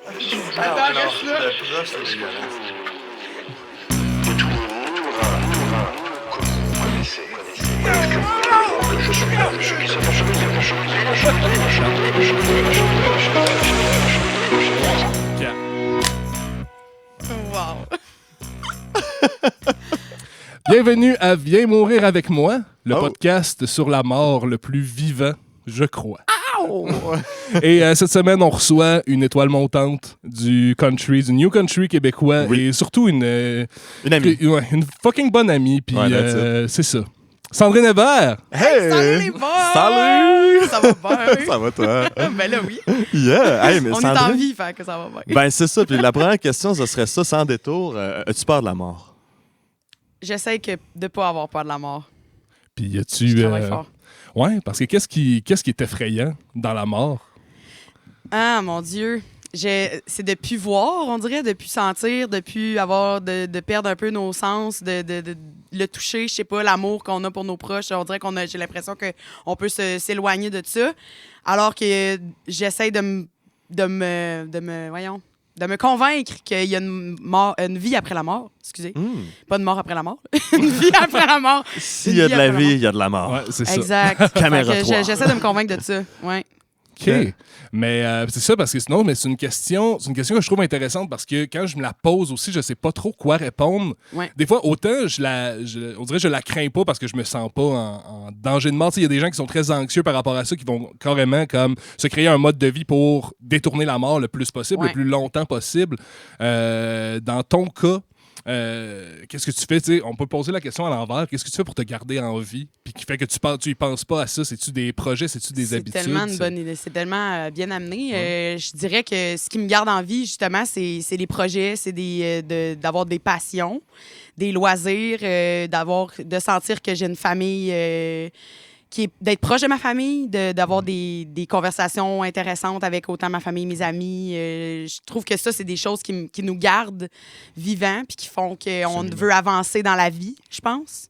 Attends, reste là. Le proche, c'est dégueulasse. Wow. Bienvenue à Viens mourir avec moi, le Oh. podcast sur la mort le plus vivant, je crois. Oh! Et cette semaine, on reçoit une étoile montante du country, du new country québécois, Oui. et surtout une amie. une fucking bonne amie. Puis Ouais, that's c'est ça. Sandrine Hébert! Hey! Salut les boys! Salut! Ça va bien? Ça va, toi? Ben là, oui. Yeah! Hey, mais On est Sandrine- en vie, fait que ça va bien. Ben, c'est ça. Puis la première question, ce serait ça, sans détour. As-tu peur de la mort? J'essaie de ne pas avoir peur de la mort. Puis Je as-tu. travaille fort. Ouais, parce que qu'est-ce qui est effrayant dans la mort? Ah, mon Dieu. C'est de plus voir, on dirait, de plus sentir, de plus avoir, de perdre un peu nos sens, de le toucher, je sais pas, l'amour qu'on a pour nos proches. On dirait j'ai l'impression qu'on peut s'éloigner de ça. Alors que j'essaie de me convaincre qu'il y a une vie après la mort. Excusez. Pas de mort après la mort. Une vie après la mort. S'il y a de la vie, il y a de la mort. Ouais, c'est ça. Exact. Caméra Fait que 3. j'essaie de me convaincre de ça. Ouais. OK. Mais c'est ça, parce que sinon, mais c'est une question que je trouve intéressante parce que quand je me la pose aussi, je sais pas trop quoi répondre. Ouais. Des fois, autant on dirait que je la crains pas parce que je me sens pas en danger de mort. Il y a des gens qui sont très anxieux par rapport à ça, qui vont carrément comme se créer un mode de vie pour détourner la mort le plus possible, Ouais. le plus longtemps possible. Dans ton cas, qu'est-ce que tu fais? T'sais, on peut poser la question à l'envers. Qu'est-ce que tu fais pour te garder en vie? Puis qui fait que tu y penses pas à ça? C'est-tu des projets? C'est-tu des habitudes? C'est tellement une bonne idée. C'est tellement bien amené. Je dirais que ce qui me garde en vie, justement, c'est les projets, c'est d'avoir des passions, des loisirs, de sentir que j'ai une famille d'être proche de ma famille, d'avoir des conversations intéressantes avec autant ma famille, mes amis. Je trouve que ça, c'est des choses qui nous gardent vivants puis qui font qu'on veut avancer dans la vie, je pense.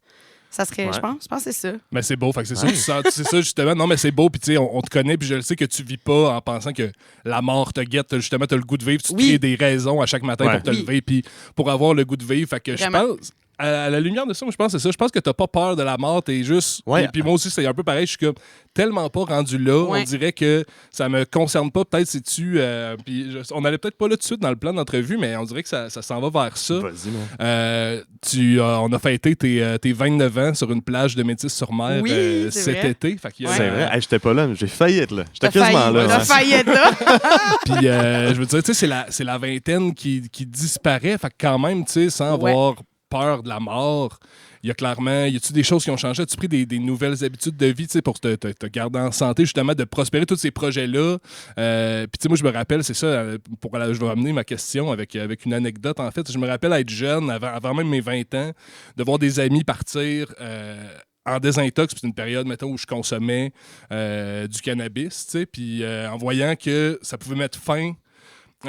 Ça serait, Ouais. je pense que c'est ça. Mais c'est beau, fait que c'est ça, c'est ça justement. Non, mais c'est beau, puis tu sais, on te connaît, puis je le sais que tu vis pas en pensant que la mort te guette. Justement, t'as le goût de vivre, tu te Oui. crées des raisons à chaque matin Ouais. pour te Oui. lever, puis pour avoir le goût de vivre. Fait que Vraiment. je pense, à la lumière de ça, moi, je pense que c'est ça. Je pense que t'as pas peur de la mort, t'es juste. Ouais. Puis moi aussi, c'est un peu pareil. Je suis comme tellement pas rendu là. Ouais. On dirait que ça me concerne pas. Peut-être si tu. Puis on allait peut-être pas là tout de suite dans le plan d'entrevue, mais on dirait que ça s'en va vers ça. Vas-y, man. On a fêté tes 29 ans sur une plage de Métis-sur-Mer Oui, c'est cet vrai. été. Fait qu'il y a- C'est vrai. Hey, j'étais pas là, mais j'ai failli être là. J'étais T'as failli, quasiment là. t'as ouais. failli être là. Puis, je veux dire, tu sais, c'est la vingtaine qui disparaît. Fait que quand même, tu sais, sans Ouais. avoir peur de la mort, il y a clairement... Y a-tu des choses qui ont changé? As-tu pris des nouvelles habitudes de vie, tu sais, pour te garder en santé, justement, de prospérer tous ces projets-là? Puis, tu sais, moi, je me rappelle, c'est ça, je vais amener ma question avec une anecdote, en fait. Je me rappelle être jeune, avant même mes 20 ans, de voir des amis partir... en désintox, puis c'est une période, mettons, où je consommais du cannabis, tu sais, puis en voyant que ça pouvait mettre fin, tu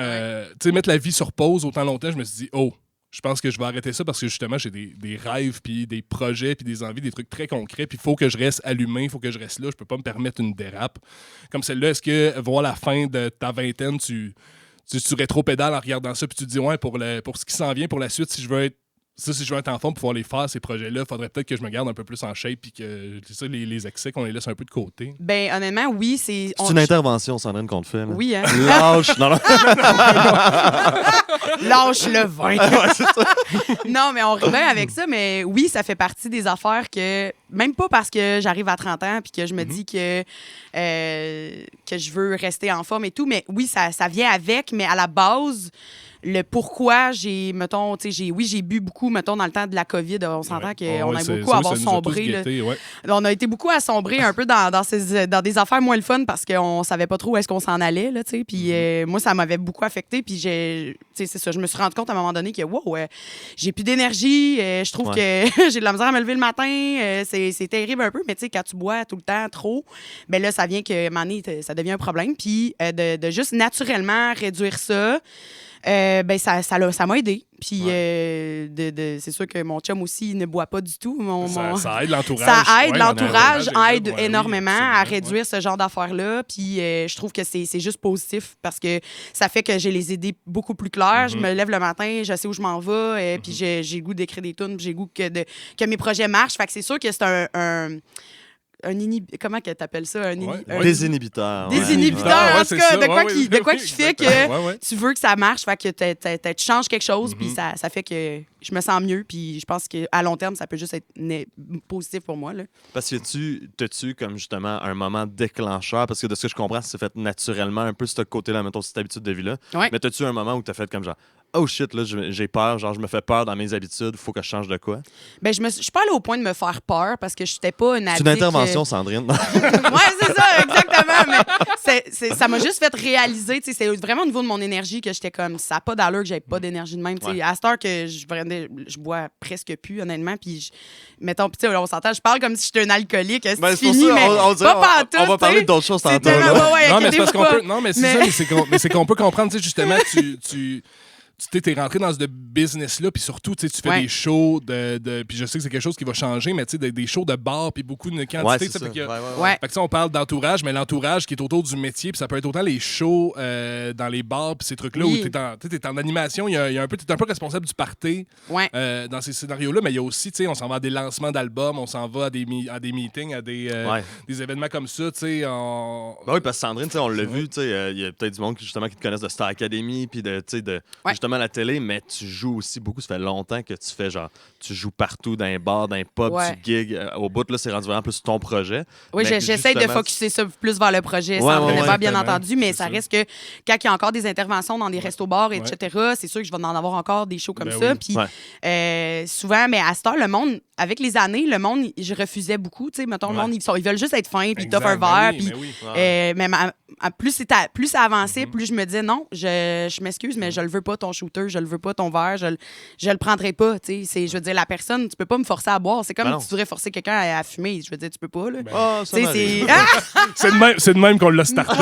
sais, mettre la vie sur pause autant longtemps, je me suis dit, oh, je pense que je vais arrêter ça parce que justement, j'ai des rêves, puis des projets, puis des envies, des trucs très concrets, puis il faut que je reste allumé, il faut que je reste là, je peux pas me permettre une dérape. Comme celle-là, est-ce que, voir la fin de ta vingtaine, tu rétro-pédales en regardant ça, puis tu te dis, ouais, pour ce qui s'en vient, pour la suite, si je veux être en forme pour pouvoir les faire, ces projets-là, il faudrait peut-être que je me garde un peu plus en shape puis que ça, les excès, qu'on les laisse un peu de côté. Ben, honnêtement, oui, c'est. C'est une intervention, Sandrine, qu'on te fait. là. Oui, hein. Lâche. Non, non. Lâche le vin. Ouais, c'est ça. Non, mais on revient avec ça, mais oui, ça fait partie des affaires que, même pas parce que j'arrive à 30 ans puis que je me dis que je veux rester en forme et tout, mais oui, ça vient avec, mais à la base, le pourquoi j'ai, mettons, tu sais, j'ai bu beaucoup, mettons, dans le temps de la COVID. On s'entend qu'on a beaucoup à avoir sombré. Là. Ouais. On a été beaucoup à sombrer un peu dans des affaires moins le fun parce qu'on savait pas trop où est-ce qu'on s'en allait, là, tu sais. Puis moi, ça m'avait beaucoup affecté. Puis c'est ça, je me suis rendu compte à un moment donné que, wow, j'ai plus d'énergie. Je trouve que j'ai de la misère à me lever le matin. C'est terrible un peu. Mais tu sais, quand tu bois tout le temps trop, ben là, ça vient que, à un moment donné, ça devient un problème. Puis de juste naturellement réduire ça. Ben ça m'a aidé. Puis c'est sûr que mon chum aussi il ne boit pas du tout. Ça aide l'entourage. Ça aide, l'entourage aide ouais, énormément oui, à réduire ce genre d'affaires-là. Puis je trouve que c'est juste positif parce que ça fait que j'ai les idées beaucoup plus claires. Je me lève le matin, je sais où je m'en vais. Puis j'ai le goût d'écrire des tunes, puis j'ai le goût que mes projets marchent. Fait que c'est sûr que c'est comment que t'appelles ça? Un désinhibiteur. Désinhibiteur, en tout cas, de quoi qui fait que tu veux que ça marche, fait que tu changes quelque chose, puis ça fait que je me sens mieux, puis je pense qu'à long terme, ça peut juste être positif pour moi. Là. Parce que t'as-tu comme justement un moment déclencheur, parce que de ce que je comprends, c'est fait naturellement un peu ce côté-là, mettons, cette habitude de vie-là. Ouais. Mais t'as-tu un moment où t'as fait comme genre, oh shit, là, j'ai peur, genre, je me fais peur dans mes habitudes, faut que je change de quoi? Ben, je suis pas allée au point de me faire peur parce que je n'étais pas une addict. C'est une intervention, Sandrine. Ouais, c'est ça, exactement. Mais ça m'a juste fait réaliser, tu sais, c'est vraiment au niveau de mon énergie que j'étais comme, ça n'a pas d'allure que j'avais pas d'énergie de même. Tu sais, à cette heure que je bois presque plus, honnêtement, puis mettons, tu sais, on s'entend, je parle comme si j'étais un alcoolique, c'est fini, mais pas pantoute. On va parler d'autres choses tantôt. Non, mais c'est parce qu'on peut, non, mais c'est ça, mais c'est qu'on peut comprendre, tu sais, justement, tu t'es rentré dans ce business-là, puis surtout, tu fais des shows puis je sais que c'est quelque chose qui va changer, mais tu sais, des shows de bar, puis beaucoup de quantité. Ouais, Fait que ça, on parle d'entourage, mais l'entourage qui est autour du métier, puis ça peut être autant les shows dans les bars, puis ces trucs-là, où t'es en animation, t'es un peu responsable du party dans ces scénarios-là, mais il y a aussi, tu sais, on s'en va à des lancements d'albums, on s'en va à des meetings, à des événements comme ça, tu sais. Oui, parce que Sandrine, on l'a vu, tu sais, il y a peut-être du monde justement qui te connaissent de Star Academy, puis de justement la télé, mais tu joues aussi beaucoup. Ça fait longtemps que tu fais genre, tu joues partout dans les bars, dans les pubs, tu gigs. Au bout, là, c'est rendu vraiment plus ton projet. Oui, j'essaie de focusser ça plus vers le projet, bien entendu, mais ça reste que quand il y a encore des interventions dans des restos-bars, etc., c'est sûr que je vais en avoir encore des shows comme ça. Puis souvent, mais à cette heure, le monde, avec les années, je refusais beaucoup. Tu sais, mettons, le monde, ils veulent juste être fins, puis t'offres un verre. Puis, mais plus ça avançait, plus je me disais non, je m'excuse, mais je le veux pas ton shooter, je le veux pas ton verre, je le prendrai pas. Je veux dire, la personne, tu peux pas me forcer à boire. C'est comme si tu voudrais forcer quelqu'un à fumer. Je veux dire, tu peux pas. Là. C'est de même qu'on l'a starté.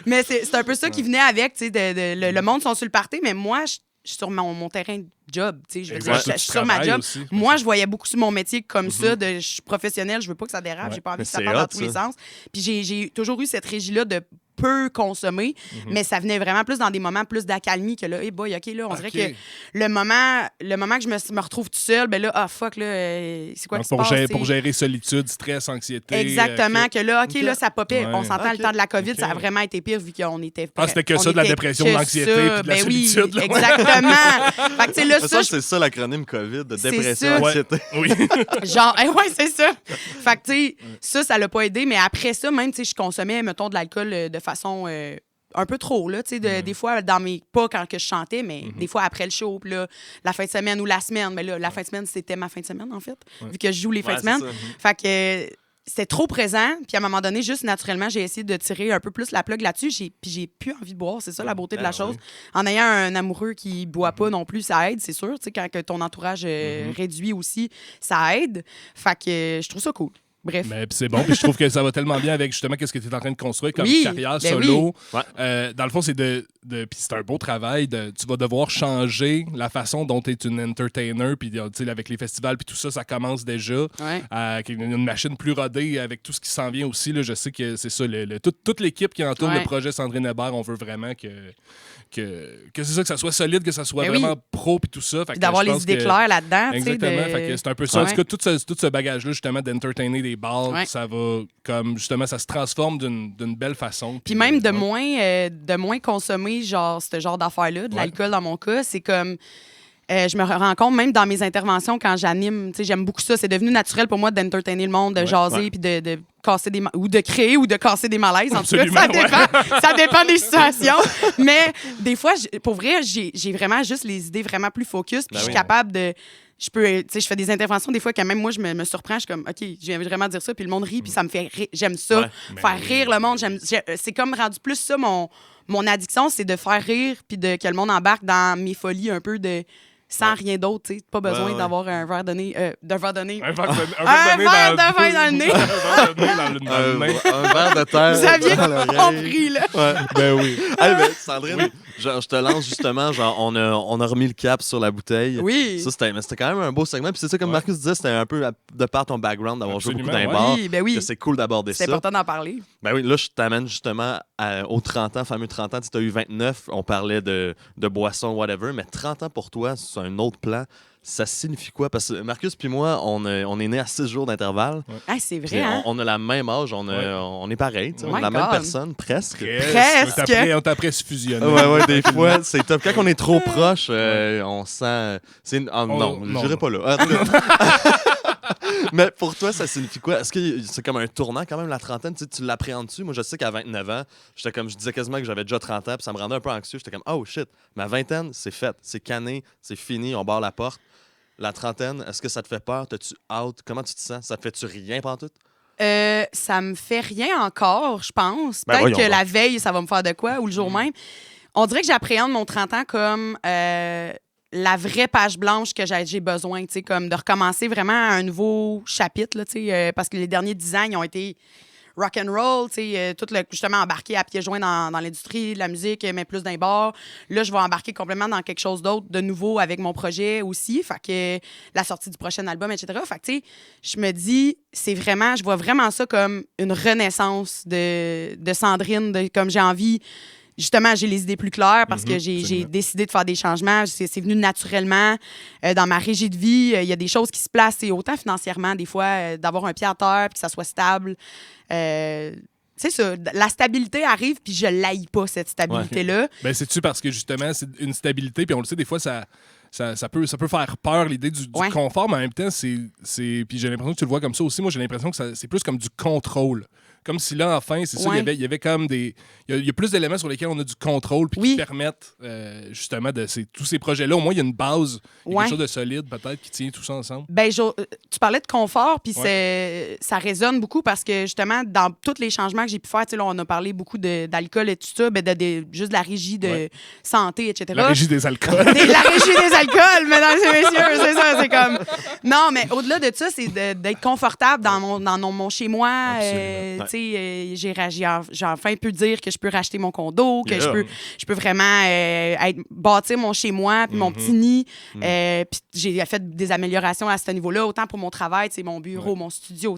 Mais c'est un peu ça qui venait avec. Le monde sont sur le party, mais moi, je suis sur mon terrain de job. Je veux dire, je suis sur ma job. Aussi, moi, je voyais beaucoup sur mon métier comme ça. Je suis professionnelle, je veux pas que ça dérape, j'ai pas envie que ça parte dans tous les sens. Puis j'ai toujours eu cette régie-là de peu consommer, mais ça venait vraiment plus dans des moments plus d'accalmie que là, hey boy, OK, là, on dirait que le moment que je me retrouve tout seul, ben là, fuck, là, c'est quoi qui se passe? Pour gérer solitude, stress, anxiété. Exactement, que là, OK, là, ça popait. On s'entend, le temps de la COVID, ça a vraiment été pire vu qu'on était... c'était que ça, de la dépression, de l'anxiété, puis de la solitude. Oui, exactement. Fait que, tu sais, là, c'est ça l'acronyme COVID, de dépression, anxiété. Oui. Genre, c'est ça. Fait que, tu sais, ça l'a pas aidé, mais après ça, même, tu sais, je consommais, mettons, de l'alcool de façon un peu trop, là, tu sais, des fois, pas quand que je chantais, mais des fois après le show, puis là, la fin de semaine ou la semaine, mais là, la fin de semaine, c'était ma fin de semaine, en fait, vu que je joue les fins de semaine. Fait que c'était trop présent, puis à un moment donné, juste naturellement, j'ai essayé de tirer un peu plus la plug là-dessus, puis j'ai plus envie de boire, c'est ça la beauté de la chose. En ayant un amoureux qui boit pas non plus, ça aide, c'est sûr, tu sais, quand que ton entourage réduit aussi, ça aide. Fait que je trouve ça cool. Bref. Mais c'est bon, puis je trouve que ça va tellement bien avec justement ce que tu es en train de construire comme carrière solo. Oui. Dans le fond, c'est puis c'est un beau travail. Tu vas devoir changer la façon dont tu es une entertainer, puis avec les festivals, puis tout ça, ça commence déjà. Avec une machine plus rodée, avec tout ce qui s'en vient aussi. Là, je sais que c'est ça. Toute l'équipe qui entoure le projet Sandrine Hébert, on veut vraiment que c'est ça, que ça soit solide, que ça soit vraiment pro, puis tout ça. Puis d'avoir les idées claires là-dedans. Exactement. Fait que c'est un peu ça. En tout cas, tout ce bagage-là, justement, d'entertainer des bars, ça va comme, justement, ça se transforme d'une belle façon. Puis même de moins consommer ce genre d'affaires-là, de l'alcool dans mon cas, c'est comme... je me rends compte, même dans mes interventions, quand j'anime, j'aime beaucoup ça. C'est devenu naturel pour moi d'entertainer le monde, de jaser, puis de casser ou de créer ou de casser des malaises. En tout cas, ça dépend des situations. Mais des fois, pour vrai, j'ai vraiment juste les idées vraiment plus focus, puis je suis capable de... Je fais des interventions des fois que même moi, je me surprends. Je suis comme, OK, je viens vraiment dire ça, puis le monde rit, puis ça me fait rire. J'aime ça, faire rire le monde. C'est comme rendu plus ça, mon addiction, c'est de faire rire, puis que le monde embarque dans mes folies un peu de sans rien d'autre, tu sais. Pas besoin Ouais. d'avoir un verre de nez. Un verre de vin Un verre de vin dans le nez. Un verre de nez dans le nez. Un verre de terre. Vous aviez dans l'oreille. compris, là. Ouais. Ben oui. Hey, ben, Sandrine, je te lance justement, genre, on a remis le cap sur la bouteille. Oui. Ça, c'était quand même un beau segment. Puis c'est ça, comme Marcus disait, c'était un peu de par ton background d'avoir joué beaucoup dans les Absolument, bars. Oui, ben oui. Que c'est cool d'aborder C'est ça. important d'en parler. Ben oui, là, je t'amène justement aux 30 ans, fameux 30 ans. Tu as eu 29, on parlait de boissons, whatever, mais 30 ans pour toi, c'est un autre plan. Ça signifie quoi? Parce que Marcus puis moi, on est nés à 6 jours d'intervalle. Ah, c'est Puis vrai, hein? on a la même âge, on est pareil. On Oh est la my même God. personne, presque. Presque. On t'a presque fusionné. Ouais, des fois, c'est top. Quand on est trop proche, on sent. Non, je dirais pas là. Mais pour toi, ça signifie quoi? Est-ce que c'est comme un tournant quand même, la trentaine? Tu l'appréhendes-tu? Moi, je sais qu'à 29 ans, je disais quasiment que j'avais déjà 30 ans, puis ça me rendait un peu anxieux. J'étais comme, oh shit, ma vingtaine, c'est fait. C'est canné, c'est fini, on barre la porte. La trentaine, est-ce que ça te fait peur? T'as-tu out? Comment tu te sens? Ça te fait-tu rien pantoute? Ça me fait rien encore, je pense. Ben, Peut-être que voyons la veille, ça va me faire de quoi, ou le jour même. On dirait que j'appréhende mon 30 ans comme la vraie page blanche que j'ai besoin, tu sais, comme de recommencer vraiment un nouveau chapitre, là, tu sais, parce que les derniers 10 ans, ils ont été rock and roll, tu sais, justement embarqué à pieds joints dans l'industrie de la musique, mais plus d'un bar. Là, je vais embarquer complètement dans quelque chose d'autre, de nouveau avec mon projet aussi, fait que la sortie du prochain album, etc. Fait que, tu sais, je me dis, je vois vraiment ça comme une renaissance de Sandrine, comme j'ai envie. Justement, j'ai les idées plus claires parce que j'ai décidé de faire des changements. C'est venu naturellement dans ma régie de vie. Il y a des choses qui se placent, et autant financièrement, des fois, d'avoir un pied à terre puis que ça soit stable. C'est ça. La stabilité arrive, puis je l'haïs pas, cette stabilité-là. Ben, c'est-tu parce que justement, c'est une stabilité, puis on le sait, des fois, ça peut faire peur, l'idée du confort, mais en même temps, puis j'ai l'impression que tu le vois comme ça aussi. Moi, j'ai l'impression que c'est plus comme du contrôle. Comme si là, enfin, c'est ça, il y avait comme il y a plus d'éléments sur lesquels on a du contrôle puis qui permettent justement tous ces projets-là. Au moins, il y a une base, quelque chose de solide peut-être qui tient tout ça ensemble. Ben, tu parlais de confort, puis ça résonne beaucoup parce que justement, dans tous les changements que j'ai pu faire, là, on a parlé beaucoup d'alcool et tout ça, ben, juste de la régie de santé, etc. La régie des alcools. La régie des alcools, mesdames et messieurs, c'est ça, c'est comme... Non, mais au-delà de ça, c'est d'être confortable dans mon chez-moi. J'ai enfin pu dire que je peux racheter mon condo, que je peux vraiment bâtir mon chez-moi, puis mon petit nid. Puis j'ai fait des améliorations à ce niveau-là, autant pour mon travail, mon bureau, mon studio.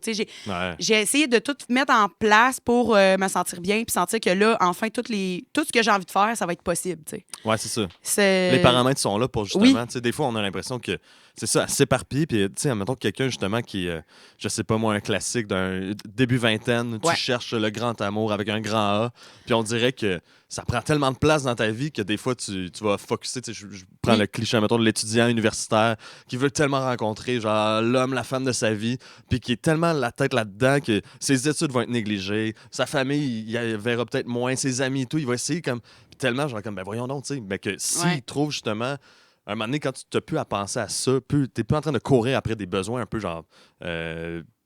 J'ai essayé de tout mettre en place pour me sentir bien, puis sentir que là, enfin, tout ce que j'ai envie de faire, ça va être possible. T'sais. Ouais, c'est ça. Les paramètres sont là pour justement. Des fois, on a l'impression que c'est ça, s'éparpille. Puis, tu sais, mettons quelqu'un justement qui, je sais pas moi, un classique d'un début vingtaine, tu cherches le grand amour avec un grand A. Puis on dirait que ça prend tellement de place dans ta vie que des fois, tu vas focusser. Je prends le cliché, mettons, de l'étudiant universitaire qui veut tellement rencontrer, genre, l'homme, la femme de sa vie, puis qui est tellement la tête là-dedans que ses études vont être négligées, sa famille, il verra peut-être moins, ses amis et tout, il va essayer comme. Puis tellement, genre, comme, ben voyons donc, tu sais, mais que s'il trouve justement. Un moment donné, quand tu n'as plus à penser à ça, tu n'es plus en train de courir après des besoins un peu genre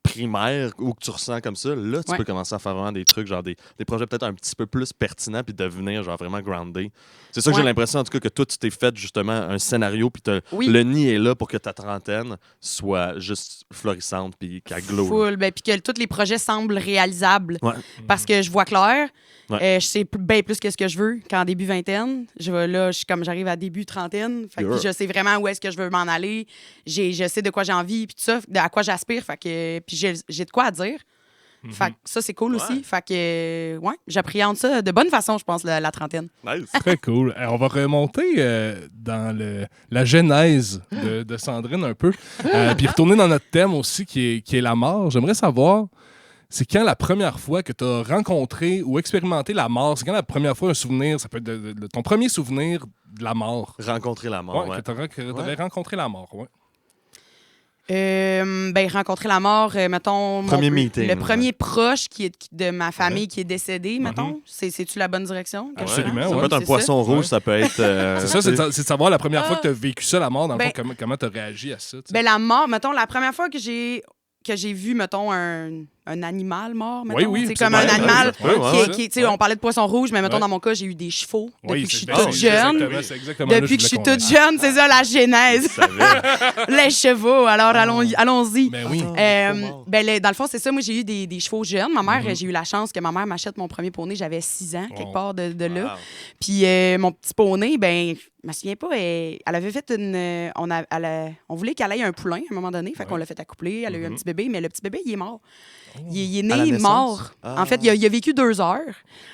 primaires ou que tu ressens comme ça, là, tu peux commencer à faire vraiment des trucs, genre des projets peut-être un petit peu plus pertinents puis devenir genre vraiment groundé. C'est ça que j'ai l'impression, en tout cas, que toi, tu t'es fait justement un scénario puis le nid est là pour que ta trentaine soit juste florissante puis qu'elle glow. Full, puis que tous les projets semblent réalisables parce que je vois clair. Je sais bien plus que ce que je veux qu'en début vingtaine. J'arrive à début trentaine. Fait que je sais vraiment où est-ce que je veux m'en aller. Je sais de quoi j'ai envie, puis tout ça, à quoi j'aspire. Fait que, puis j'ai de quoi à dire. Fait que ça, c'est cool aussi. Fait que, j'appréhende ça de bonne façon, je pense, la trentaine. Nice. Très cool. Alors, on va remonter dans la genèse de Sandrine un peu. Puis retourner dans notre thème aussi, qui est la mort. J'aimerais savoir... C'est quand la première fois que tu as rencontré ou expérimenté la mort? C'est quand la première fois un souvenir, ça peut être de ton premier souvenir de la mort? Rencontrer la mort, que tu avais rencontré la mort, rencontrer la mort, mettons... Premier meeting. Le premier proche de ma famille qui est décédé, mettons. C'est-tu la bonne direction? Absolument, Ça peut être un poisson rouge, ça peut être... c'est ça, c'est de savoir la première fois que tu as vécu ça, la mort, dans le fond, comment tu as réagi à ça? La mort, mettons, la première fois que j'ai vu, mettons, un animal mort, mettons. Oui, C'est comme un animal ouais. on parlait de poisson rouge, mais mettons, dans mon cas, j'ai eu des chevaux depuis que je suis toute c'est jeune. Depuis que je suis toute jeune, c'est ça la genèse. Les chevaux, alors allons-y. Ben oui. Dans le fond, c'est ça. Moi, j'ai eu des chevaux jeunes. Ma mère, j'ai eu la chance que ma mère m'achète mon premier poney. J'avais 6 ans, quelque part de là. Wow. Puis mon petit poney, je me souviens pas, elle avait fait on voulait qu'elle ait un poulain à un moment donné. Fait qu'on l'a fait accoupler. Elle a eu un petit bébé, mais le petit bébé, il est mort. Il est né mort. En fait, il a vécu 2 heures.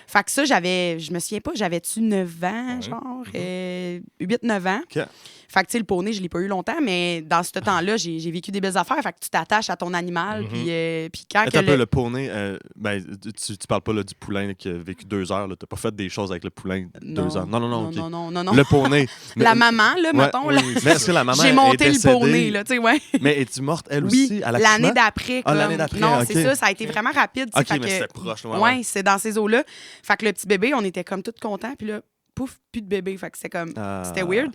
Fait que ça, je me souviens pas, j'avais-tu 9 ans, genre, 8-9 ans. Okay. Fait que, le poney, je l'ai pas eu longtemps, mais dans ce temps-là, j'ai vécu des belles affaires. Fait que tu t'attaches à ton animal. Puis quand le poney, tu parles pas là, du poulain là, qui a vécu 2 heures. Tu n'as pas fait des choses avec le poulain 2 heures. Non. Le poney. La maman, là, mettons. Là, mais est-ce que la maman j'ai monté le poney, là, tu sais, ouais. Mais es-tu morte, elle aussi, à l'accouchement? L'année d'après. L'année d'après, non, c'est ça a été vraiment rapide. OK, mais c'était proche. Ouais, c'est dans ces eaux-là. Fait que le petit bébé, on était comme tous contents. Puis là, pouf, plus de bébé. Fait que c'était comme... C'était weird.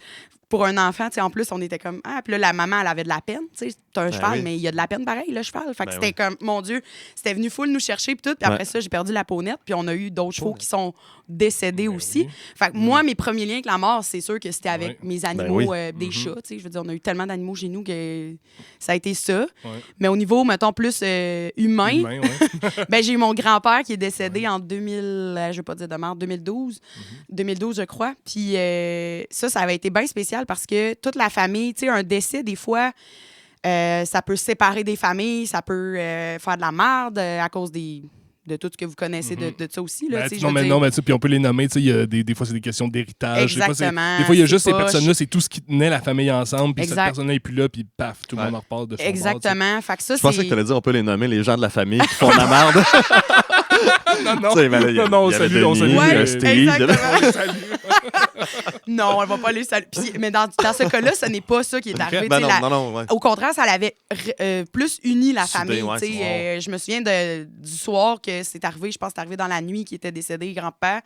Pour un enfant, tu sais, en plus, on était comme... Ah, puis là, la maman, elle avait de la peine. Tu sais, c'est un cheval, mais il y a de la peine pareil, le cheval. Fait que c'était comme... Mon Dieu, c'était venu full nous chercher, puis tout. Puis après ça, j'ai perdu la peaunette. Puis on a eu d'autres chevaux qui sont décédés aussi. Fait que moi, mes premiers liens avec la mort, c'est sûr que c'était avec mes animaux, des chats. Tu sais, je veux dire, on a eu tellement d'animaux chez nous que ça a été ça. Mais au niveau, mettons, plus humain, j'ai eu mon grand-père qui est décédé en 2000, je vais pas dire de mort, 2012. 2012, je crois. Puis ça avait été bien spécial parce que toute la famille, tu sais, un décès, des fois, ça peut séparer des familles, ça peut faire de la marde à cause de tout ce que vous connaissez de ça aussi. Là, mais puis on peut les nommer. Des fois, c'est des questions d'héritage. Exactement. Des fois, il y a juste ces personnes-là, c'est tout ce qui tenait la famille ensemble. Puis cette personne-là n'est plus là, puis paf, tout le monde en reparle de son Exactement. Fait que ça, je pensais que tu allais dire on peut les nommer les gens de la famille qui font de la merde. Non, on salue. Non, on va pas les saluer. Mais dans ce cas-là, ce n'est pas ça qui est arrivé. Au contraire, ça l'avait plus uni la famille. Je me souviens du soir que c'est arrivé, je pense que c'est arrivé dans la nuit qu'il était décédé, grand-père.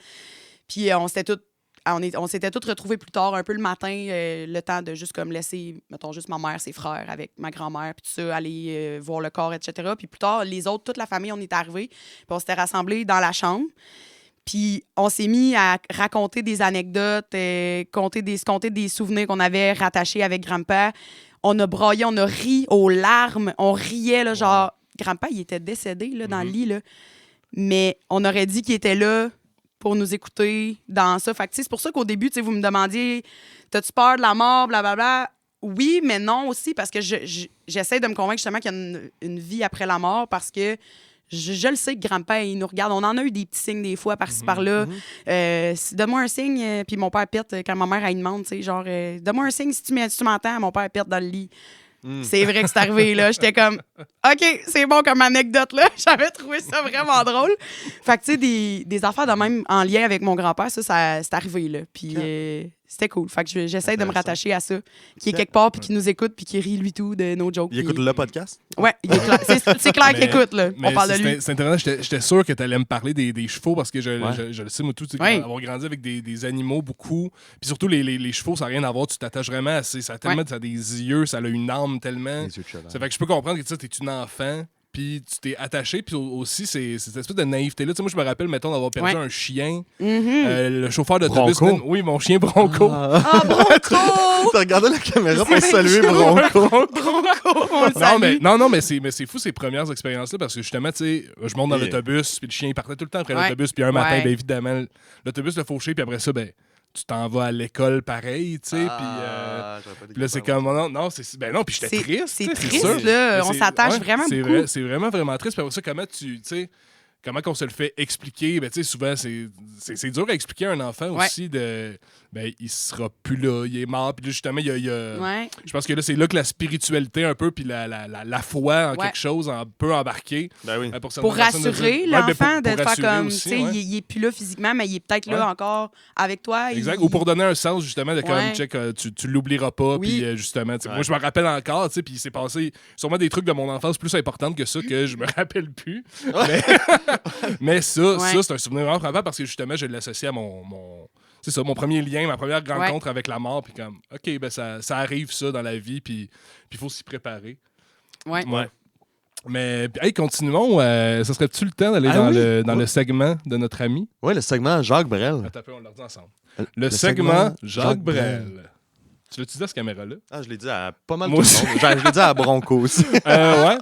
Puis on s'était tous retrouvés plus tard, un peu le matin, le temps de juste comme laisser, mettons, juste ma mère, ses frères, avec ma grand-mère, puis tout ça, aller voir le corps, etc. Puis plus tard, les autres, toute la famille, on est arrivés, puis on s'était rassemblés dans la chambre. Puis on s'est mis à raconter des anecdotes, compter des souvenirs qu'on avait rattachés avec grand-père. On a braillé, on a ri aux larmes, on riait, là, genre... Grand-père, il était décédé là, dans le lit, là. Mais on aurait dit qu'il était là pour nous écouter dans ça. Fait que, c'est pour ça qu'au début, vous me demandiez « T'as-tu peur de la mort? » Blablabla. Oui, mais non aussi, parce que j'essaie de me convaincre justement qu'il y a une vie après la mort, parce que je le sais que grand-père, il nous regarde. On en a eu des petits signes des fois, par-ci, par-là. Donne-moi un signe, puis mon père pète quand ma mère, elle demande, tu sais, genre, donne-moi un signe si tu m'entends, mon père pète dans le lit. C'est vrai que c'est arrivé, là. J'étais comme, OK, c'est bon comme anecdote, là. J'avais trouvé ça vraiment drôle. Fait que, tu sais, des affaires de même en lien avec mon grand-père, ça c'est arrivé, là. Puis c'était cool. Fait que j'essaie de me rattacher à ça. Qui est quelque part, puis qui nous écoute, puis qui rit, lui, tout, de nos jokes. Il écoute le podcast? Ouais, c'est clair qu'il écoute, là. On parle de lui. C'est intéressant. J'étais sûr que tu allais me parler des chevaux, parce que je le sais, moi, tout, avoir grandi avec des animaux, beaucoup. Puis surtout, les chevaux, ça n'a rien à voir. Tu t'attaches vraiment à ça. Ça a des yeux, ça a une âme tellement. Ça fait que je peux comprendre que tu es une enfant. Puis tu t'es attaché, puis aussi, c'est cette espèce de naïveté-là. Tu sais, moi, je me rappelle, mettons, d'avoir perdu un chien. Le chauffeur d'autobus. Oui, mon chien Bronco. Ah, Bronco! T'as regardé la caméra pour saluer Bronco. Non, mais c'est fou, ces premières expériences-là, parce que justement, tu sais, je monte dans l'autobus, puis le chien, il partait tout le temps après l'autobus, puis un matin, bien évidemment, l'autobus l'a fauché, puis après ça, tu t'en vas à l'école pareil, tu sais, puis là, c'est comme... Non, puis j'étais triste. C'est triste, là. On s'attache vraiment beaucoup. C'est vraiment, vraiment triste. Puis après ça, comment qu'on se le fait expliquer? Tu sais, souvent, c'est dur à expliquer à un enfant aussi il sera plus là, il est mort. Puis justement, je pense que là, c'est là que la spiritualité un peu, puis la foi en quelque chose peut embarquer. Pour rassurer l'enfant, de faire comme, tu sais, il est plus là physiquement, mais il est peut-être là encore avec toi. Exact. Ou pour donner un sens, justement, de comme, check, tu l'oublieras pas. Puis justement, moi, je me rappelle encore, tu sais, puis il s'est passé sûrement des trucs de mon enfance plus importants que ça que je me rappelle plus. Mais ça, c'est un souvenir vraiment frappant, parce que justement, je l'associe à c'est ça, mon premier lien, ma première rencontre avec la mort. Puis comme, OK, ça arrive ça dans la vie, puis il faut s'y préparer. Ouais. Mais, hey, continuons. Ça serait-tu le temps d'aller dans le segment de notre ami? Oui, le segment Jacques Brel. Attends, on le redit ensemble. Le segment Jacques Brel. Tu l'as-tu dit à cette caméra-là? Ah, je l'ai dit à pas mal de monde. Je l'ai dit à Bronco aussi. Ouais.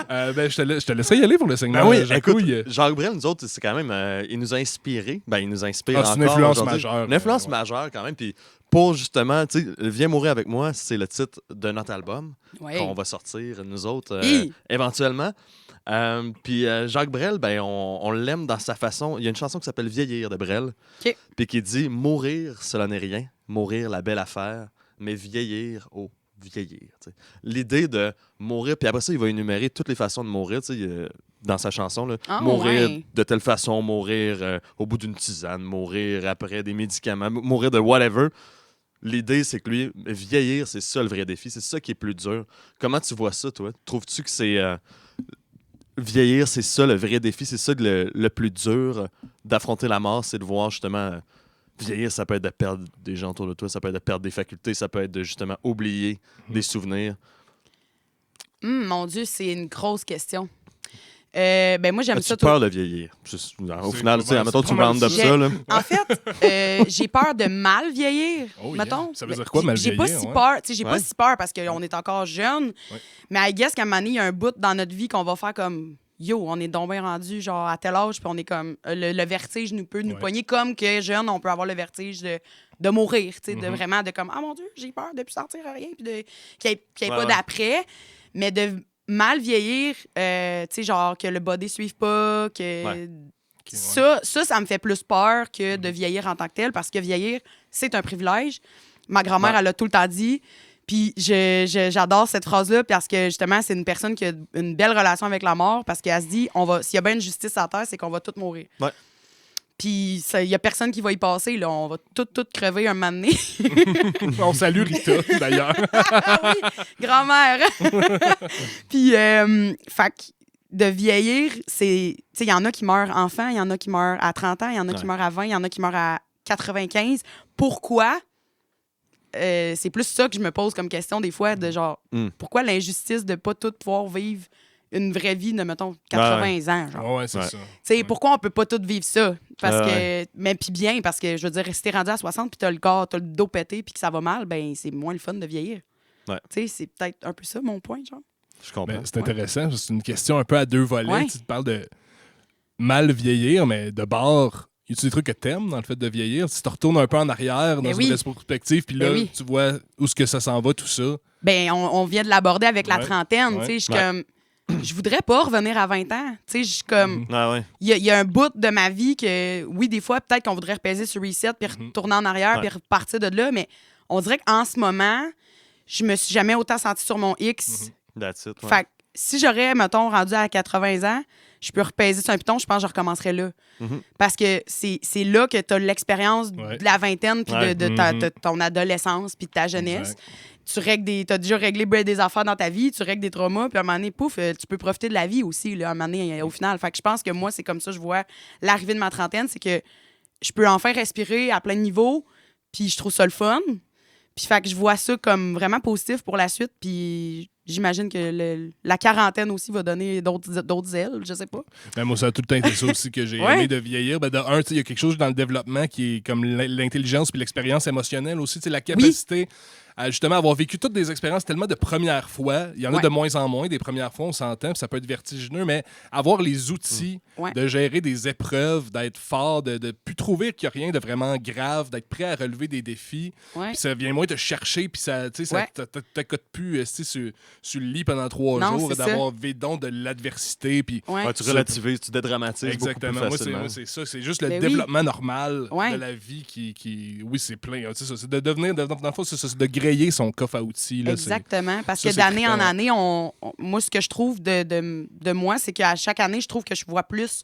Ben, je te laisserai y aller pour le segment. Ben oui, Jacques écoute, Jacques Brel, nous autres, c'est quand même... il nous a inspirés. Ben, il nous inspire encore. C'est une influence majeure. Une influence majeure, quand même. Puis pour, justement, tu sais, Viens mourir avec moi, c'est le titre de notre album qu'on va sortir, nous autres, éventuellement. Puis Jacques Brel, ben, on l'aime dans sa façon. Il y a une chanson qui s'appelle Vieillir de Brel. Puis qui dit « Mourir, cela n'est rien. Mourir, la belle affaire. Mais vieillir, oh, vieillir. » L'idée de mourir, puis après ça, il va énumérer toutes les façons de mourir dans sa chanson. Là. Mourir de telle façon, mourir au bout d'une tisane, mourir après des médicaments, mourir de whatever. L'idée, c'est que lui, vieillir, c'est ça le vrai défi. C'est ça qui est plus dur. Comment tu vois ça, toi? Trouves-tu que c'est... vieillir, c'est ça le vrai défi? C'est ça le plus dur d'affronter la mort, c'est de voir justement... Vieillir, ça peut être de perdre des gens autour de toi, ça peut être de perdre des facultés, ça peut être de justement oublier des souvenirs. Mon Dieu, c'est une grosse question. Ben moi, j'aime ça. As-tu peur de vieillir? Au final, tu sais, admettons, tu me parles de ça. Là. En fait, j'ai peur de mal vieillir, mettons. Ça veut dire quoi, mal vieillir? J'ai pas si peur, j'ai pas si peur parce qu'on est encore jeune. Mais I guess qu'à un moment donné, il y a un bout dans notre vie qu'on va faire comme... Yo, on est donc bien rendu genre à tel âge, puis on est comme le vertige nous peut nous pogner comme que jeune, on peut avoir le vertige de mourir, tu sais, de vraiment de comme ah mon Dieu, j'ai peur de plus sentir rien, puis qu'il n'y ait pas d'après, mais de mal vieillir, tu sais, genre que le body suive pas, que ça me fait plus peur que de vieillir en tant que tel, parce que vieillir, c'est un privilège. Ma grand-mère, elle a tout le temps dit. Puis j'adore cette phrase-là parce que, justement, c'est une personne qui a une belle relation avec la mort parce qu'elle se dit, s'il y a bien une justice à terre, c'est qu'on va tous mourir. Ouais. Puis il n'y a personne qui va y passer. Là. On va tous crever un moment donné. On salue Rita, d'ailleurs. Oui, grand-mère. Puis, fait que de vieillir, c'est... Tu sais, il y en a qui meurent enfants, il y en a qui meurent à 30 ans, il y en a qui meurent à 20, il y en a qui meurent à 95. Pourquoi? C'est plus ça que je me pose comme question des fois, de genre, pourquoi l'injustice de ne pas tout pouvoir vivre une vraie vie de, mettons, 80 ans, genre. Ouais, c'est ça. T'sais, pourquoi on peut pas tout vivre ça? Parce que, mais puis bien, parce que, je veux dire, si t'es rendu à 60 puis t'as le corps, t'as le dos pété puis que ça va mal, ben c'est moins le fun de vieillir. Ouais. T'sais, c'est peut-être un peu ça, mon point, genre. Je comprends. C'est intéressant, c'est une question un peu à deux volets. Ouais. Tu te parles de mal vieillir, mais de bord... Y a-tu des trucs que t'aimes dans le fait de vieillir? Si tu retournes un peu en arrière dans une rétrospective, puis là, tu vois où est-ce que ça s'en va, tout ça. Ben, on vient de l'aborder avec la trentaine. Tu sais, je suis comme... Je voudrais pas revenir à 20 ans. Tu sais, je suis comme... Il y a un bout de ma vie que, oui, des fois, peut-être qu'on voudrait repaiser sur reset, puis retourner en arrière, puis repartir de là, mais on dirait qu'en ce moment, je me suis jamais autant sentie sur mon X. That's it, Fait que si j'aurais, mettons, rendu à 80 ans, je peux repaiser sur un piton, je pense que je recommencerais là. Parce que c'est là que tu as l'expérience de la vingtaine, puis de ton adolescence, puis de ta jeunesse. Tu as déjà réglé des affaires dans ta vie, tu règles des traumas, puis à un moment donné, pouf, tu peux profiter de la vie aussi, là, à un moment donné, au final. Fait que je pense que moi, c'est comme ça que je vois l'arrivée de ma trentaine, c'est que je peux enfin respirer à plein de niveaux, puis je trouve ça le fun. Puis fait que je vois ça comme vraiment positif pour la suite, puis j'imagine que la quarantaine aussi va donner d'autres ailes, je sais pas. Ben moi, ça a tout le temps été ça aussi que j'ai aimé de vieillir. Ben de un, il y a quelque chose dans le développement qui est comme l'intelligence puis l'expérience émotionnelle aussi, la capacité à justement avoir vécu toutes des expériences tellement de première fois. Il y en a de moins en moins, des premières fois, on s'entend, puis ça peut être vertigineux, mais avoir les outils de gérer des épreuves, d'être fort, de plus trouver qu'il n'y a rien de vraiment grave, d'être prêt à relever des défis. Puis ça vient moins te chercher, puis ça t'accote plus sur le lit pendant 3 jours, d'avoir vécu de l'adversité. Puis tu relativises, tu dédramatises. Exactement. Beaucoup plus facilement. Moi, c'est ça. C'est juste le développement normal de la vie qui oui, c'est plein. C'est de devenir, dans le fond, c'est de griller son coffre à outils. Là, exactement. Parce que d'année en année, moi, ce que je trouve de moi, c'est qu'à chaque année, je trouve que je vois plus...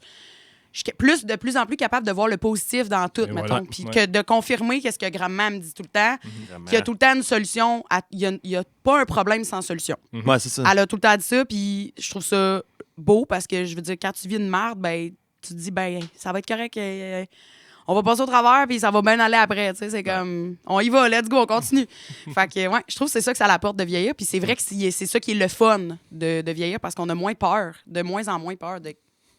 Je suis de plus en plus capable de voir le positif dans tout, mettons. Puis que de confirmer qu'est-ce que grand-mère me dit tout le temps, qu'il y a tout le temps une solution. Il n'y a pas un problème sans solution. Ouais, c'est ça. Elle a tout le temps dit ça, puis je trouve ça beau parce que, je veux dire, quand tu vis une merde, ben, tu te dis, ben, ça va être correct. on va passer au travers, puis ça va bien aller après. Tu sais, c'est comme, on y va, let's go, on continue. Fait que, ouais, je trouve que c'est ça que ça apporte de vieillir. Puis c'est vrai que c'est ça qui est le fun de vieillir, parce qu'on a moins peur, de moins en moins peur de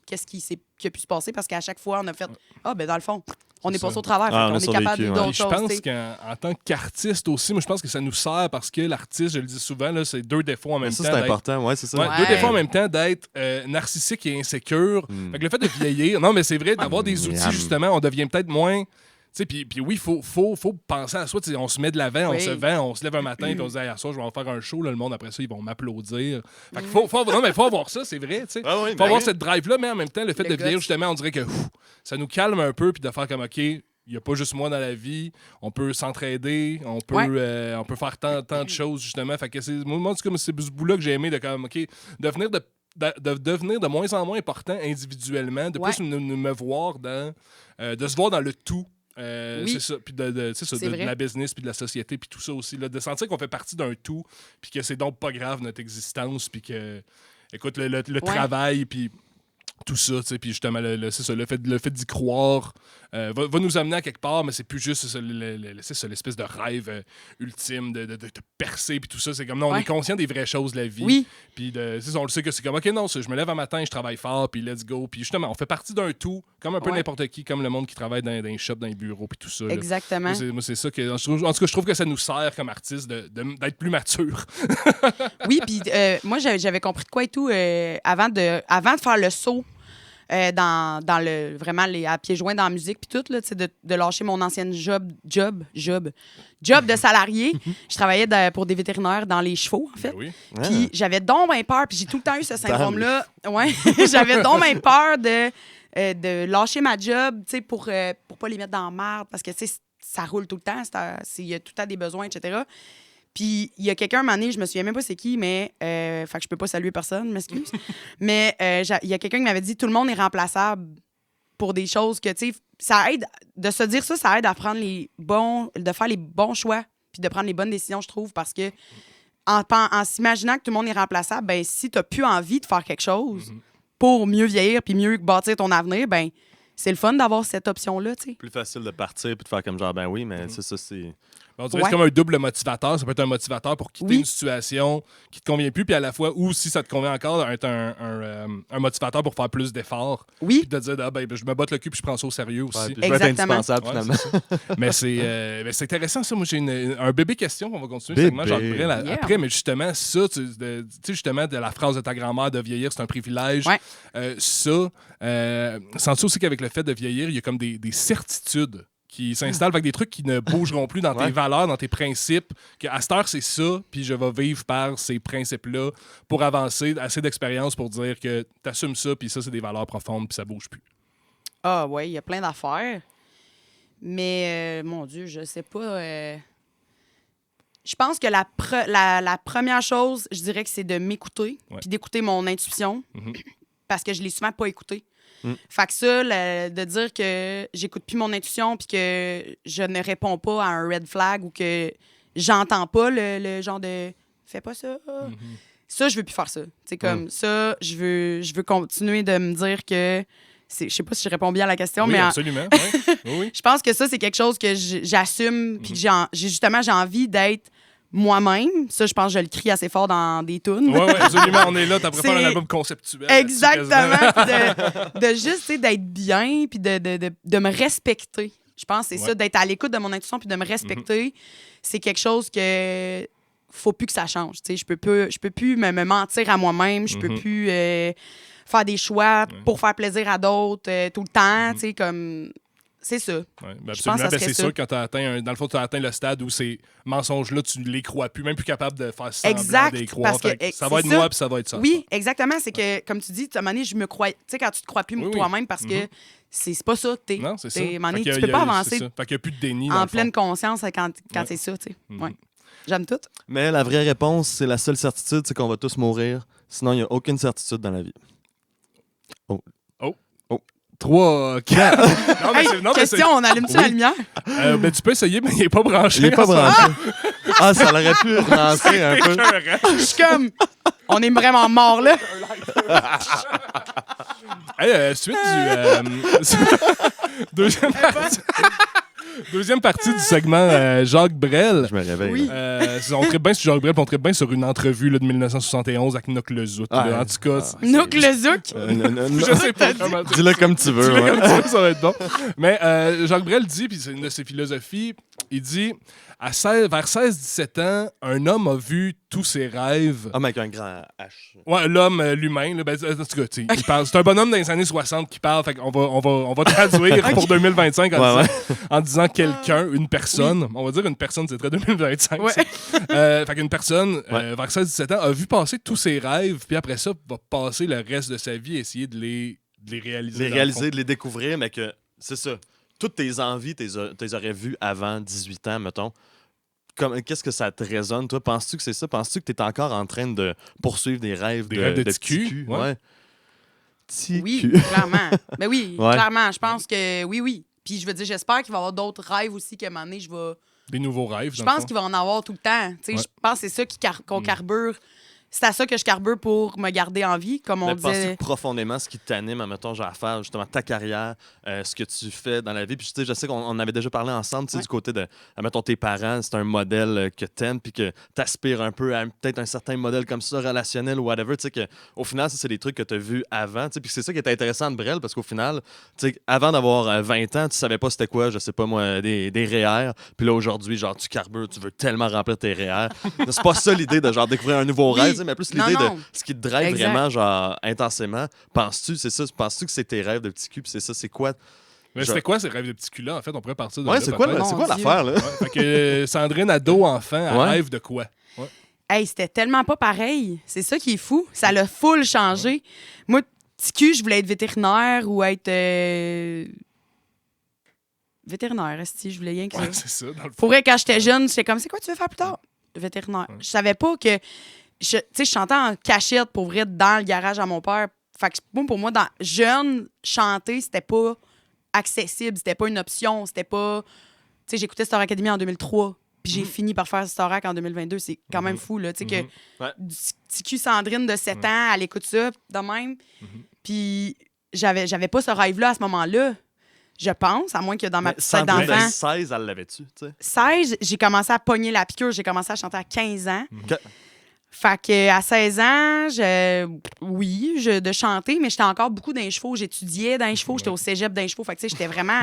qu'est-ce qui a pu se passer, parce qu'à chaque fois, on a fait, ben dans le fond, on est passé au travers, on on est capable d'autres Je choses. pense qu'en tant qu'artiste aussi, moi, je pense que ça nous sert parce que l'artiste, je le dis souvent, là, c'est 2 défauts en même temps. Ça, c'est important, ouais, c'est ça. Ouais, 2 défauts en même temps d'être narcissique et insécure. Fait que le fait de vieillir, non, mais c'est vrai, d'avoir des outils, justement, on devient peut-être moins. Puis oui, il faut penser à soi. On se met de l'avant, on se vend, on se lève un matin, puis on se dit, à ça, je vais en faire un show. Là, le monde, après ça, ils vont m'applaudir. Fait qu'il faut avoir ça, c'est vrai. Il faut avoir cette drive-là, mais en même temps, le fait de vieillir, justement, on dirait que ça nous calme un peu, puis de faire comme, OK, il n'y a pas juste moi dans la vie, on peut s'entraider, on peut faire tant de choses, justement. Fait que moi, c'est comme ce bout-là que j'ai aimé, de comme, OK, devenir de moins en moins important individuellement, de plus me voir dans... de se voir dans le tout. C'est ça, puis de la business, puis de la société, puis tout ça aussi, là, de sentir qu'on fait partie d'un tout, puis que c'est donc pas grave notre existence, puis que, écoute, le travail, puis tout ça, tu sais, puis justement, c'est ça, le fait d'y croire va nous amener à quelque part, mais c'est plus juste c'est ça, l'espèce de rêve ultime de percer, puis tout ça. C'est comme, non, on est conscient des vraies choses de la vie. Oui. Puis on le sait que c'est comme, OK, non, je me lève un matin, je travaille fort, puis let's go. Puis justement, on fait partie d'un tout, comme un peu n'importe qui, comme le monde qui travaille dans les shops, dans les bureaux, puis tout ça. Là. Exactement. Moi, c'est ça que... En tout cas, je trouve que ça nous sert comme artistes d'être plus mature. Oui, puis moi, j'avais compris de quoi et tout avant de faire le saut dans le vraiment à pieds joints dans la musique puis tout, là, de lâcher mon ancienne job de salarié. Je travaillais pour des vétérinaires dans les chevaux, en fait. Oui. Puis j'avais donc bien peur, puis j'ai tout le temps eu ce syndrome-là. Ouais, j'avais donc bien peur de lâcher ma job, tu sais, pour pas les mettre dans la merde, parce que, tu sais, ça roule tout le temps, il y a tout le temps des besoins, etc. Puis il y a quelqu'un, un moment donné, je me souviens même pas c'est qui, mais fait que je peux pas saluer personne, je m'excuse. Mais il y a quelqu'un qui m'avait dit tout le monde est remplaçable pour des choses que, tu sais, ça aide, de se dire ça aide à prendre de faire les bons choix, puis de prendre les bonnes décisions, je trouve, parce que en s'imaginant que tout le monde est remplaçable, ben si t'as plus envie de faire quelque chose pour mieux vieillir puis mieux bâtir ton avenir, ben c'est le fun d'avoir cette option-là, tu sais. Plus facile de partir puis de faire comme genre, ben oui, mais ça, c'est... On dirait que c'est comme un double motivateur. Ça peut être un motivateur pour quitter une situation qui te convient plus, puis à la fois, ou si ça te convient encore, être un motivateur pour faire plus d'efforts. Oui. Puis de dire, je me botte le cul puis je prends ça au sérieux aussi. Ouais, je vais être indispensable, finalement. Mais c'est intéressant, ça. Moi, j'ai un bébé question qu'on va continuer. Segment Jacques Brel après, mais justement, ça, tu sais, justement, de la phrase de ta grand-mère de vieillir, c'est un privilège. Ouais. Sens-tu aussi qu'avec le fait de vieillir, il y a comme des certitudes qui s'installent avec des trucs qui ne bougeront plus dans tes valeurs, dans tes principes, qu'à cette heure, c'est ça, puis je vais vivre par ces principes-là pour avancer, assez d'expérience pour dire que tu assumes ça, puis ça, c'est des valeurs profondes, puis ça bouge plus. Ah oui, il y a plein d'affaires. Mais, mon Dieu, je sais pas. Je pense que la première chose, je dirais que c'est de m'écouter, puis d'écouter mon intuition, parce que je l'ai souvent pas écoutée. Fait que ça, de dire que j'écoute plus mon intuition puis que je ne réponds pas à un red flag ou que j'entends pas le genre de « fais pas ça ». Ça, je veux plus faire ça. C'est comme ça, je veux continuer de me dire que... Je sais pas si je réponds bien à la question, oui, mais... absolument. Oui. Je pense que ça, c'est quelque chose que j'assume puis que j'ai envie d'être moi-même. Ça, je pense que je le crie assez fort dans des tunes. Oui, absolument. On est là, t'as préparé un album conceptuel. Exactement. de juste, tu sais, d'être bien puis de me respecter. Je pense que c'est ça, d'être à l'écoute de mon intuition puis de me respecter. C'est quelque chose que faut plus que ça change. Tu sais, je peux plus me mentir à moi-même. Je peux plus faire des choix pour faire plaisir à d'autres tout le temps. Tu sais, comme... C'est ça. Ouais, absolument. C'est sûr que quand tu as atteint, dans le fond, tu as atteint le stade où ces mensonges-là, tu ne les crois plus, même plus capable de faire semblant de les croire. Ça va être moi, puis ça va être ça. Oui, exactement. C'est que, comme tu dis, à un moment donné, je me crois. Tu sais, quand tu te crois plus toi-même, parce que c'est pas ça que t'es. Non, c'est ça. À un moment donné, tu peux pas avancer. Fait qu'il n'y a plus de déni. En pleine conscience quand c'est ça, tu sais. Ouais. J'aime tout. Mais la vraie réponse, c'est la seule certitude, c'est qu'on va tous mourir. Sinon, il n'y a aucune certitude dans la vie. 3, 4. Question, on allume-tu la lumière? Tu peux essayer, mais il n'est pas branché. Il n'est pas branché. Ah, ça aurait pu relancer un peu. Je suis comme, on est vraiment mort là. Hey, suite du... Deuxième partie du segment Jacques Brel. Je me réveille. Oui. On tripe bien sur Jacques Brel, puis on tripe bien sur une entrevue là, de 1971 avec Noc le Zout. En tout cas, Noc le Zouk. je sais pas comment dire. Dis-le comme tu veux. Dis-le Ouais. comme tu veux, ça va être bon. Mais Jacques Brel dit, puis c'est une de ses philosophies, il dit vers 16-17 ans, un homme a vu tous ses rêves. Ah, mais avec un grand H. Ouais, l'homme, l'humain, là, ben, en tout cas, tu sais, il parle. C'est un bonhomme dans les années 60 qui parle, fait qu'on va traduire pour 2025 en disant quelqu'un, une personne. On va dire une personne, c'est très 2025. Ouais. Fait qu'une personne, vers 16-17 ans, a vu passer tous ses rêves, puis après ça, va passer le reste de sa vie à essayer de les réaliser. Les réaliser, de les découvrir, mais que c'est ça. Toutes tes envies, tu les aurais vues avant 18 ans, mettons. Qu'est-ce que ça te résonne, toi? Penses-tu que c'est ça? Penses-tu que tu es encore en train de poursuivre des rêves de petit cul? Ouais. Petit Oui, cul. clairement. Ben oui, Ouais. clairement. Je pense que oui. Puis je veux dire, j'espère qu'il va y avoir d'autres rêves aussi qu'à un moment donné, je vais... Des nouveaux rêves, Je pense qu'il va en avoir tout le temps. Tu sais, Ouais. Je pense que c'est ça qu'on carbure. C'est à ça que je carbure pour me garder en vie, comme on Mais penses-tu disait. que profondément, ce qui t'anime, admettons, genre à faire justement ta carrière, ce que tu fais dans la vie, puis tu sais, je sais qu'on avait déjà parlé ensemble, tu sais, Ouais. du côté de, admettons, tes parents, c'est un modèle que t'aimes, puis que t'aspires un peu à peut-être un certain modèle comme ça, relationnel ou whatever, tu sais, qu'au final, ça, c'est des trucs que t'as vus avant, tu sais, puis c'est ça qui est intéressant de Brel, parce qu'au final, tu sais, avant d'avoir 20 ans, tu savais pas c'était quoi, je sais pas moi, des REER, puis là, aujourd'hui, genre, tu carbures, tu veux tellement remplir tes REER. C'est pas ça l'idée de, genre, découvrir un nouveau Oui. rêve, tu sais, mais plus Non, l'idée non. de ce qui te drive Exact. vraiment, genre, intensément. Penses-tu, c'est ça? Penses-tu que c'est tes rêves de petit cul? Puis c'est ça, c'est quoi? Mais c'était quoi ces rêves de petits culs-là, en fait? On pourrait partir de Ouais, là, c'est quoi, peut-être. c'est quoi Mon Dieu. l'affaire, là? Ouais, fait que Sandrine, ado, enfant, elle Ouais. rêve de quoi? Ouais. Hey, c'était tellement pas pareil. C'est ça qui est fou. Ça l'a full changé. Moi, petit cul, je voulais être vétérinaire ou être... vétérinaire, esti, je voulais rien que ça. Ouais, c'est ça, dans le fond. Pour vrai, quand j'étais jeune, j'étais comme, c'est quoi tu veux faire plus tard? Vétérinaire. Je savais pas que... Tu sais, je chantais en cachette, pour vrai, dans le garage à mon père. Fait que moi, pour moi, jeune, chanter, c'était pas accessible, c'était pas une option, c'était pas... Tu sais, j'écoutais Star Academy en 2003, puis j'ai fini par faire Star Ac en 2022. C'est quand même fou, là. Tu sais, que Ouais. du petit cul Sandrine de 7 ans, elle écoute ça, de même. Puis j'avais pas ce rêve-là à ce moment-là. Je pense, à moins que dans ma petite tête Sandrine, d'enfant. 16, elle l'avait-tu, tu sais? 16, j'ai commencé à pogner la piqûre. J'ai commencé à chanter à 15 ans. Que- Fait que à 16 ans, de chanter, mais j'étais encore beaucoup dans les chevaux. J'étudiais dans les chevaux, j'étais au cégep dans les chevaux. Fait que tu sais, j'étais vraiment...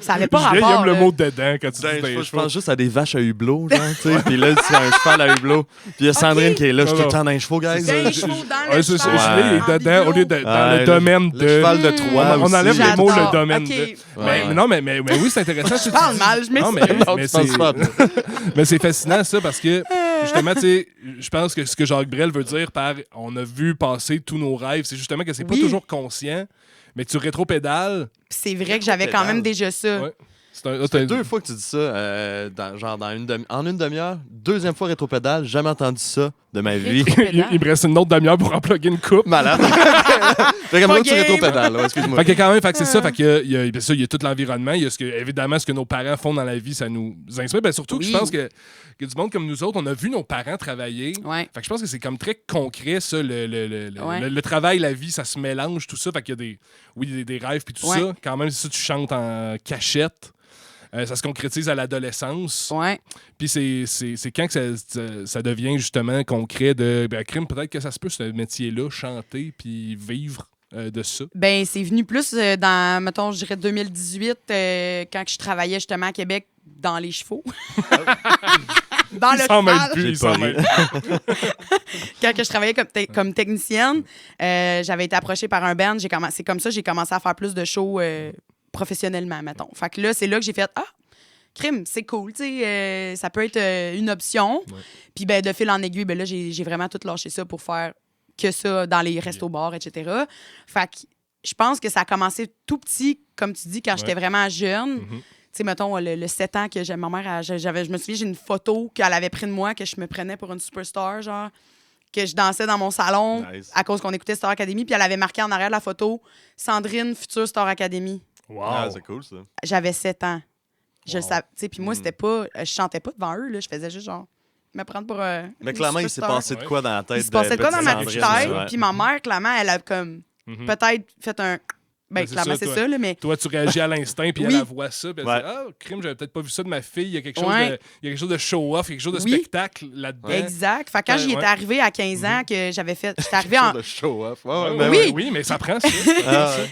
ça avait pas Julien, il rapport. aime le là. mot dedans quand tu dis Je des pense chevaux. juste à des vaches à hublot, genre, tu sais. Puis là, c'est un cheval à hublot. Puis il y a Sandrine qui est là, je suis tout le temps dans les chevaux, guys. Dans les chevaux, dans Ouais, le c'est ça. cheval, Julien en est dedans au lieu de dans Ouais, le domaine le de... cheval de Troie On enlève aussi. les mots, le J'adore. domaine OK. de... Ouais. Mais non, mais oui, c'est intéressant. Je parle mal, je Non, m'excuse. Non, tu penses pas. mais c'est fascinant, ça, parce que, justement, tu sais, je pense que ce que Jacques Brel veut dire par « on a vu passer tous nos rêves », c'est justement que c'est pas Oui. toujours conscient, mais tu rétropédales. C'est vrai que j'avais quand même déjà ça. Ouais. C'est deux fois que tu dis ça, en une demi-heure. Deuxième fois rétropédale, jamais entendu ça de ma vie. Il me reste une autre demi-heure pour en plugger une coupe. Malade. Fait comme Pas là, tu game. rétropédales, ouais, excuse-moi. Fait que quand même, fait que c'est ça, fait que il y a tout l'environnement, il y a évidemment ce que nos parents font dans la vie, ça nous inspire. Ben, surtout que Oui. je pense que du monde comme nous autres, on a vu nos parents travailler. Ouais. Fait que je pense que c'est comme très concret, ça, Ouais. le travail, la vie, ça se mélange, tout ça. Fait qu'il y a des rêves puis tout Ouais. ça. Quand même, si ça, tu chantes en cachette, ça se concrétise à l'adolescence. Ouais. Puis c'est quand que ça devient justement concret de crime, peut-être que ça se peut, ce métier-là, chanter puis vivre de ça. Ben, c'est venu plus dans, mettons, je dirais 2018, quand je travaillais justement à Québec dans les chevaux. Dans le Il s'en mêle cheval. plus, J'ai il s'en pas mêle. Quand que je travaillais comme technicienne, j'avais été approchée par un band. C'est comme ça que j'ai commencé à faire plus de shows professionnellement, mettons. Fait que là, c'est là que j'ai fait « Ah, crime, c'est cool, tu sais, ça peut être une option. Ouais. Puis ben, de fil en aiguille, ben là, j'ai vraiment tout lâché ça pour faire que ça dans les restos-bars, etc. Fait que je pense que ça a commencé tout petit, comme tu dis, quand j'étais vraiment jeune. Mhm. Tu sais, mettons, le 7 ans que ma mère, je me souviens, j'ai une photo qu'elle avait prise de moi, que je me prenais pour une superstar, genre, que je dansais dans mon salon Nice. à cause qu'on écoutait Star Academy, puis elle avait marqué en arrière de la photo « Sandrine, future Star Academy Wow. Ah, c'est cool, ça. ». J'avais 7 ans. Je le Wow. savais, tu sais, puis moi, c'était pas... Je chantais pas devant eux, là, je faisais juste, genre, me prendre pour Mais une clairement, il s'est superstar. passé de quoi dans la tête Il se passait de quoi dans ma petite petite Sandrine, tête, ouais. puis ma mère, clairement, elle a comme... peut-être fait un... Ben, clairement, c'est ça, là, mais... Toi, tu réagis à l'instinct, puis elle voit ça, puis elle dit « Ah, crime, j'avais peut-être pas vu ça de ma fille. Il y a quelque chose de show-off, quelque chose de spectacle là-dedans. » Exact. Fait que quand j'y étais arrivée à 15 ans, que j'avais fait... J'étais arrivée en... de show-off. Oui, mais ça prend ça.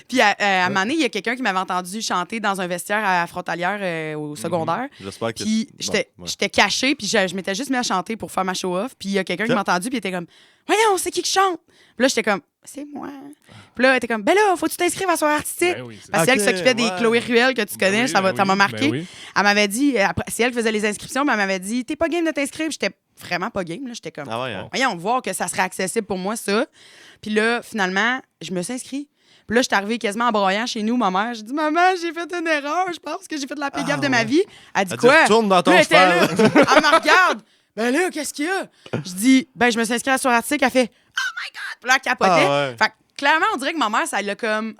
Puis à un moment donné, il y a quelqu'un qui m'avait entendu chanter dans un vestiaire à Frontalière au secondaire. J'espère que... Puis j'étais cachée, puis je m'étais juste mis à chanter pour faire ma show-off. Puis il y a quelqu'un qui m'a entendu, puis il était comme « Voyons, c'est qui chante? » Puis là, j'étais comme « C'est moi. » Puis là, elle était comme, ben là, faut que tu t'inscrives à soirée artistique. Parce que c'est elle qui s'occupait des Chloé Ruel que tu connais, ça m'a marqué. Elle m'avait dit, c'est elle qui faisait les inscriptions, mais elle m'avait dit, t'es pas game de t'inscrire. J'étais vraiment pas game. J'étais comme, voyons, voir que ça serait accessible pour moi, ça. Puis là, finalement, je me suis inscrite. Puis là, je suis arrivée quasiment en broyant chez nous, ma mère. J'ai dit, maman, j'ai fait une erreur. Je pense que j'ai fait de la pire gaffe de ma vie. Elle dit, quoi? Retourne dans ton cheval. Elle me regarde. Ben là, qu'est-ce qu'il y a? Je dis, ben, je me suis inscrite à la soirée artistique. Elle fait, oh my God! Puis là, elle capotait. Fait clairement, on dirait que ma mère, ça l'a comme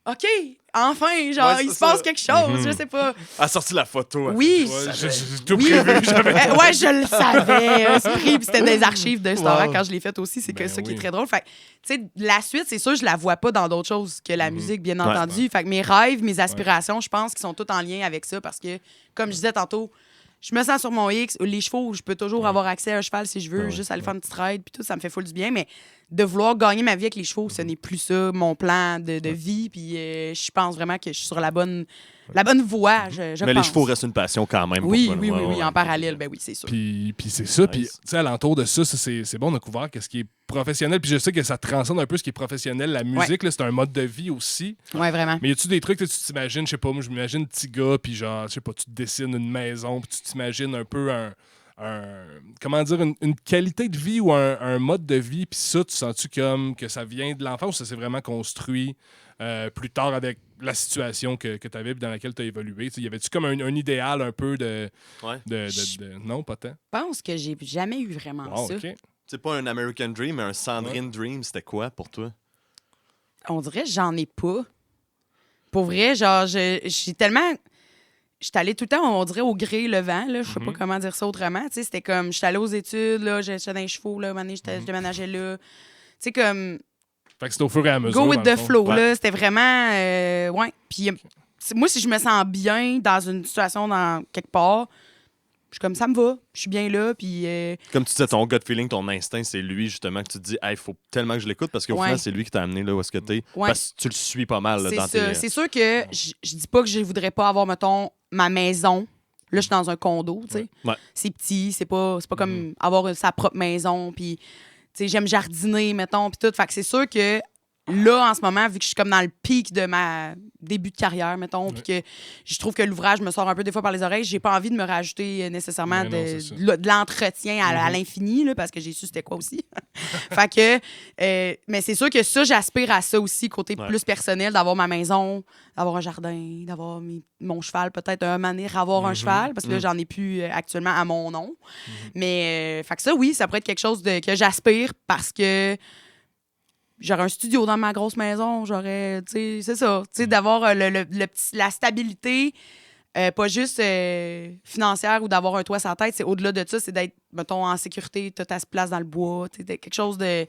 OK, enfin, genre, il se passe quelque chose, je sais pas. Elle a sorti la photo. Oui. J'ai tout prévu. Ouais, je le savais. Puis c'était des archives de Star quand je l'ai fait aussi. C'est que ça qui est très drôle. Fait tu sais, la suite, c'est sûr, je la vois pas dans d'autres choses que la musique, bien entendu. Fait que mes rêves, mes aspirations, je pense qu'ils sont tous en lien avec ça parce que, comme je disais tantôt, je me sens sur mon X, les chevaux, je peux toujours avoir accès à un cheval si je veux, juste aller faire une petite ride, puis tout, ça me fait full du bien. Mais de vouloir gagner ma vie avec les chevaux, ce n'est plus ça, mon plan de vie. Puis je pense vraiment que je suis sur la bonne voie, je mais pense. Les chevaux restent une passion quand même. Oui, en parallèle, ben oui, c'est sûr. Puis c'est ça. Puis, tu sais, alentour de ça, c'est bon, on a couvert ce qui est professionnel. Puis je sais que ça transcende un peu ce qui est professionnel. La musique, là, c'est un mode de vie aussi. Oui, vraiment. Mais y a-tu des trucs que tu t'imagines, je sais pas, moi, je m'imagine petit gars, puis genre, je sais pas, tu te dessines une maison, puis tu t'imagines un peu comment dire, une qualité de vie ou un mode de vie, puis ça, tu sens-tu comme que ça vient de l'enfance ou ça s'est vraiment construit plus tard avec la situation que tu avais dans laquelle tu as évolué? Y avait-tu comme un idéal un peu de non, pas tant? Je pense que j'ai jamais eu vraiment ça. Okay. C'est pas un American Dream, mais un Sandrine Dream, c'était quoi pour toi? On dirait que j'en ai pas. Pour vrai, genre, j'ai tellement... J'étais allée tout le temps, on dirait, au gré le vent, là. Je sais pas comment dire ça autrement. Tu sais, c'était comme, j'étais allée aux études, là, j'étais dans les chevaux, là, je déménageais là. Tu sais, comme... Fait que c'était au fur et à mesure. Go with the flow, là. C'était vraiment... ouais. Puis moi, si je me sens bien dans une situation, dans quelque part, je suis comme, ça me va. Je suis bien là, puis... Comme tu disais, ton gut feeling, ton instinct, c'est lui, justement, que tu te dis, il faut tellement que je l'écoute, parce qu'au final, c'est lui qui t'a amené là où est-ce que t'es. Parce que tu le suis pas mal, là, dans tes... C'est sûr que je dis pas que je voudrais pas avoir, mettons, ma maison. Là, je suis dans un condo, tu sais. Ouais. C'est petit, c'est pas comme avoir sa propre maison, puis... Tu sais, j'aime jardiner, mettons, puis tout. Fait que c'est sûr que là, en ce moment, vu que je suis comme dans le pic de ma début de carrière, mettons, puis que je trouve que l'ouvrage me sort un peu des fois par les oreilles, j'ai pas envie de me rajouter nécessairement de l'entretien à l'infini, là, parce que j'ai su c'était quoi aussi. Fait que, mais c'est sûr que ça, j'aspire à ça aussi, côté plus personnel, d'avoir ma maison, d'avoir un jardin, d'avoir mon cheval, peut-être un manière avoir un cheval, parce que là, j'en ai plus actuellement à mon nom. Mais, fait que ça, oui, ça pourrait être quelque chose que j'aspire parce que j'aurais un studio dans ma grosse maison, j'aurais, tu sais, c'est ça, tu sais, d'avoir la stabilité, pas juste financière ou d'avoir un toit sur la tête, c'est au-delà de ça, c'est d'être, mettons, en sécurité, tu as ta place dans le bois, tu sais, quelque chose de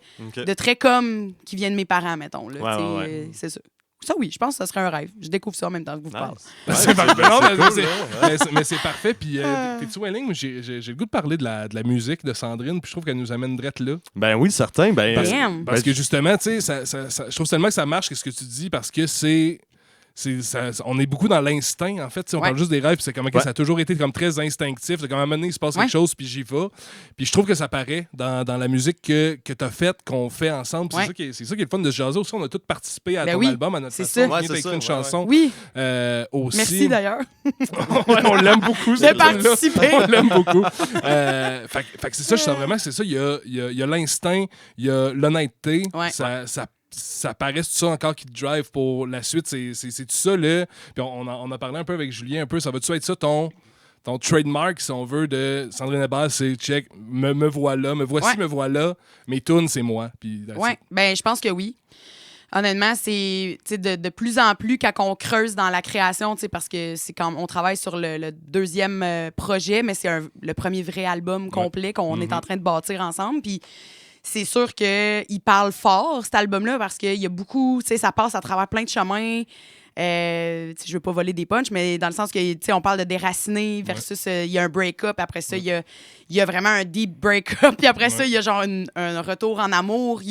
très comme qui vient de mes parents, mettons, là, c'est ça. Ça, oui, je pense que ça serait un rêve. Je découvre ça en même temps que vous parlez. C'est mais c'est parfait. Puis, t'es-tu willing? J'ai le goût de parler de la musique de Sandrine, puis je trouve qu'elle nous amène drette là. Ben oui, certain. Parce que justement, tu sais, je trouve tellement que ça marche, ce que tu dis, parce que on est beaucoup dans l'instinct, en fait. On parle juste des rêves, puis c'est comme que ça a toujours été comme très instinctif. C'est comme à un moment donné, il se passe quelque chose, puis j'y vais. Puis je trouve que ça paraît dans la musique que tu as faite, qu'on fait ensemble. C'est ça qui est le fun de se jaser aussi. On a tous participé à ton album, à notre façon. On a écrit une chanson. Oui. Aussi. Merci d'ailleurs. On l'aime beaucoup. De participer. On l'aime beaucoup. Fait que c'est ça, je sens vraiment que c'est ça. Il y a l'instinct, il y a l'honnêteté. Ça paraît tout ça encore qui te drive pour la suite. C'est tout ça, là. Puis on a parlé un peu avec Julien, un peu. Ça va-tu être ça, ton trademark, si on veut, de Sandrine Hébert, c'est check, me voilà, me voici, me voilà. Mes tunes, c'est moi. Oui, ben je pense que oui. Honnêtement, c'est de plus en plus quand on creuse dans la création, parce que c'est quand on travaille sur le deuxième projet, mais c'est le premier vrai album complet qu'on est en train de bâtir ensemble. Puis c'est sûr qu'il parle fort, cet album-là, parce qu'il y a beaucoup, tu sais, ça passe à travers plein de chemins. Je veux pas voler des punchs, mais dans le sens que, tu sais, on parle de déraciné versus il y a un break-up. Après ça, il y a vraiment un deep break-up. Puis après ça, il y a genre un retour en amour. Il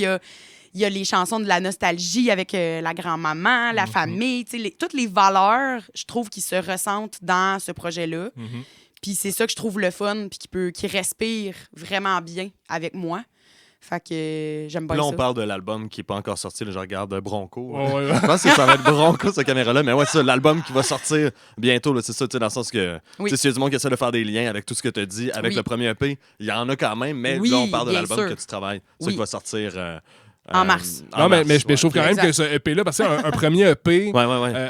y a les chansons de la nostalgie avec la grand-maman, la famille. Tu sais, toutes les valeurs, je trouve, qui se ressentent dans ce projet-là. Puis c'est ça que je trouve le fun, puis qui respire vraiment bien avec moi. Fait que j'aime bien là, ça. on parle de l'album qui n'est pas encore sorti. Là, je regarde Bronco. Je pense que ça va être Bronco, cette caméra-là. Mais ouais, c'est ça, l'album qui va sortir bientôt. Là, c'est ça, dans le sens que s'il y a du monde qui essaie de faire des liens avec tout ce que tu as dit, avec le premier EP, il y en a quand même. Mais là, on parle de l'album que tu travailles. C'est ça qui va sortir... en mars. Mais je trouve quand même que ce EP-là, parce que un premier EP,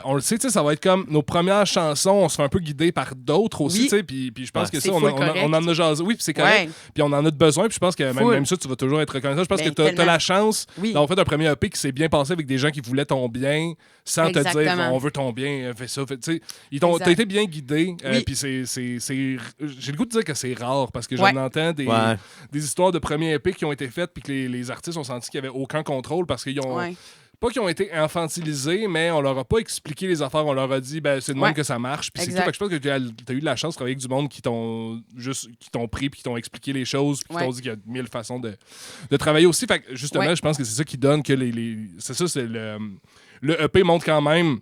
on le sait, ça va être comme nos premières chansons, on se fait un peu guider par d'autres aussi, puis je pense que ça, on en a jasé. Oui, puis c'est correct. Puis on en a besoin, puis je pense que même ça, tu vas toujours être reconnaissant. Je pense que tu as la chance d'avoir fait un premier EP qui s'est bien passé avec des gens qui voulaient ton bien, sans te dire on veut ton bien, fais ça. T'as été bien guidé, puis j'ai le goût de dire que c'est rare, parce que j'en entends des histoires de premier EP qui ont été faites, puis que les artistes ont senti qu'il y avait aucun contrôle parce qu'ils ont pas qu'ils ont été infantilisés, mais on leur a pas expliqué les affaires, on leur a dit c'est de même que ça marche, puis c'est tout. Fait que je pense que tu as eu de la chance de travailler avec du monde qui t'ont pris puis qui t'ont expliqué les choses, puis qui t'ont dit qu'il y a 1000 façons de travailler aussi. Fait que justement, je pense que c'est ça qui donne que c'est le EP montre quand même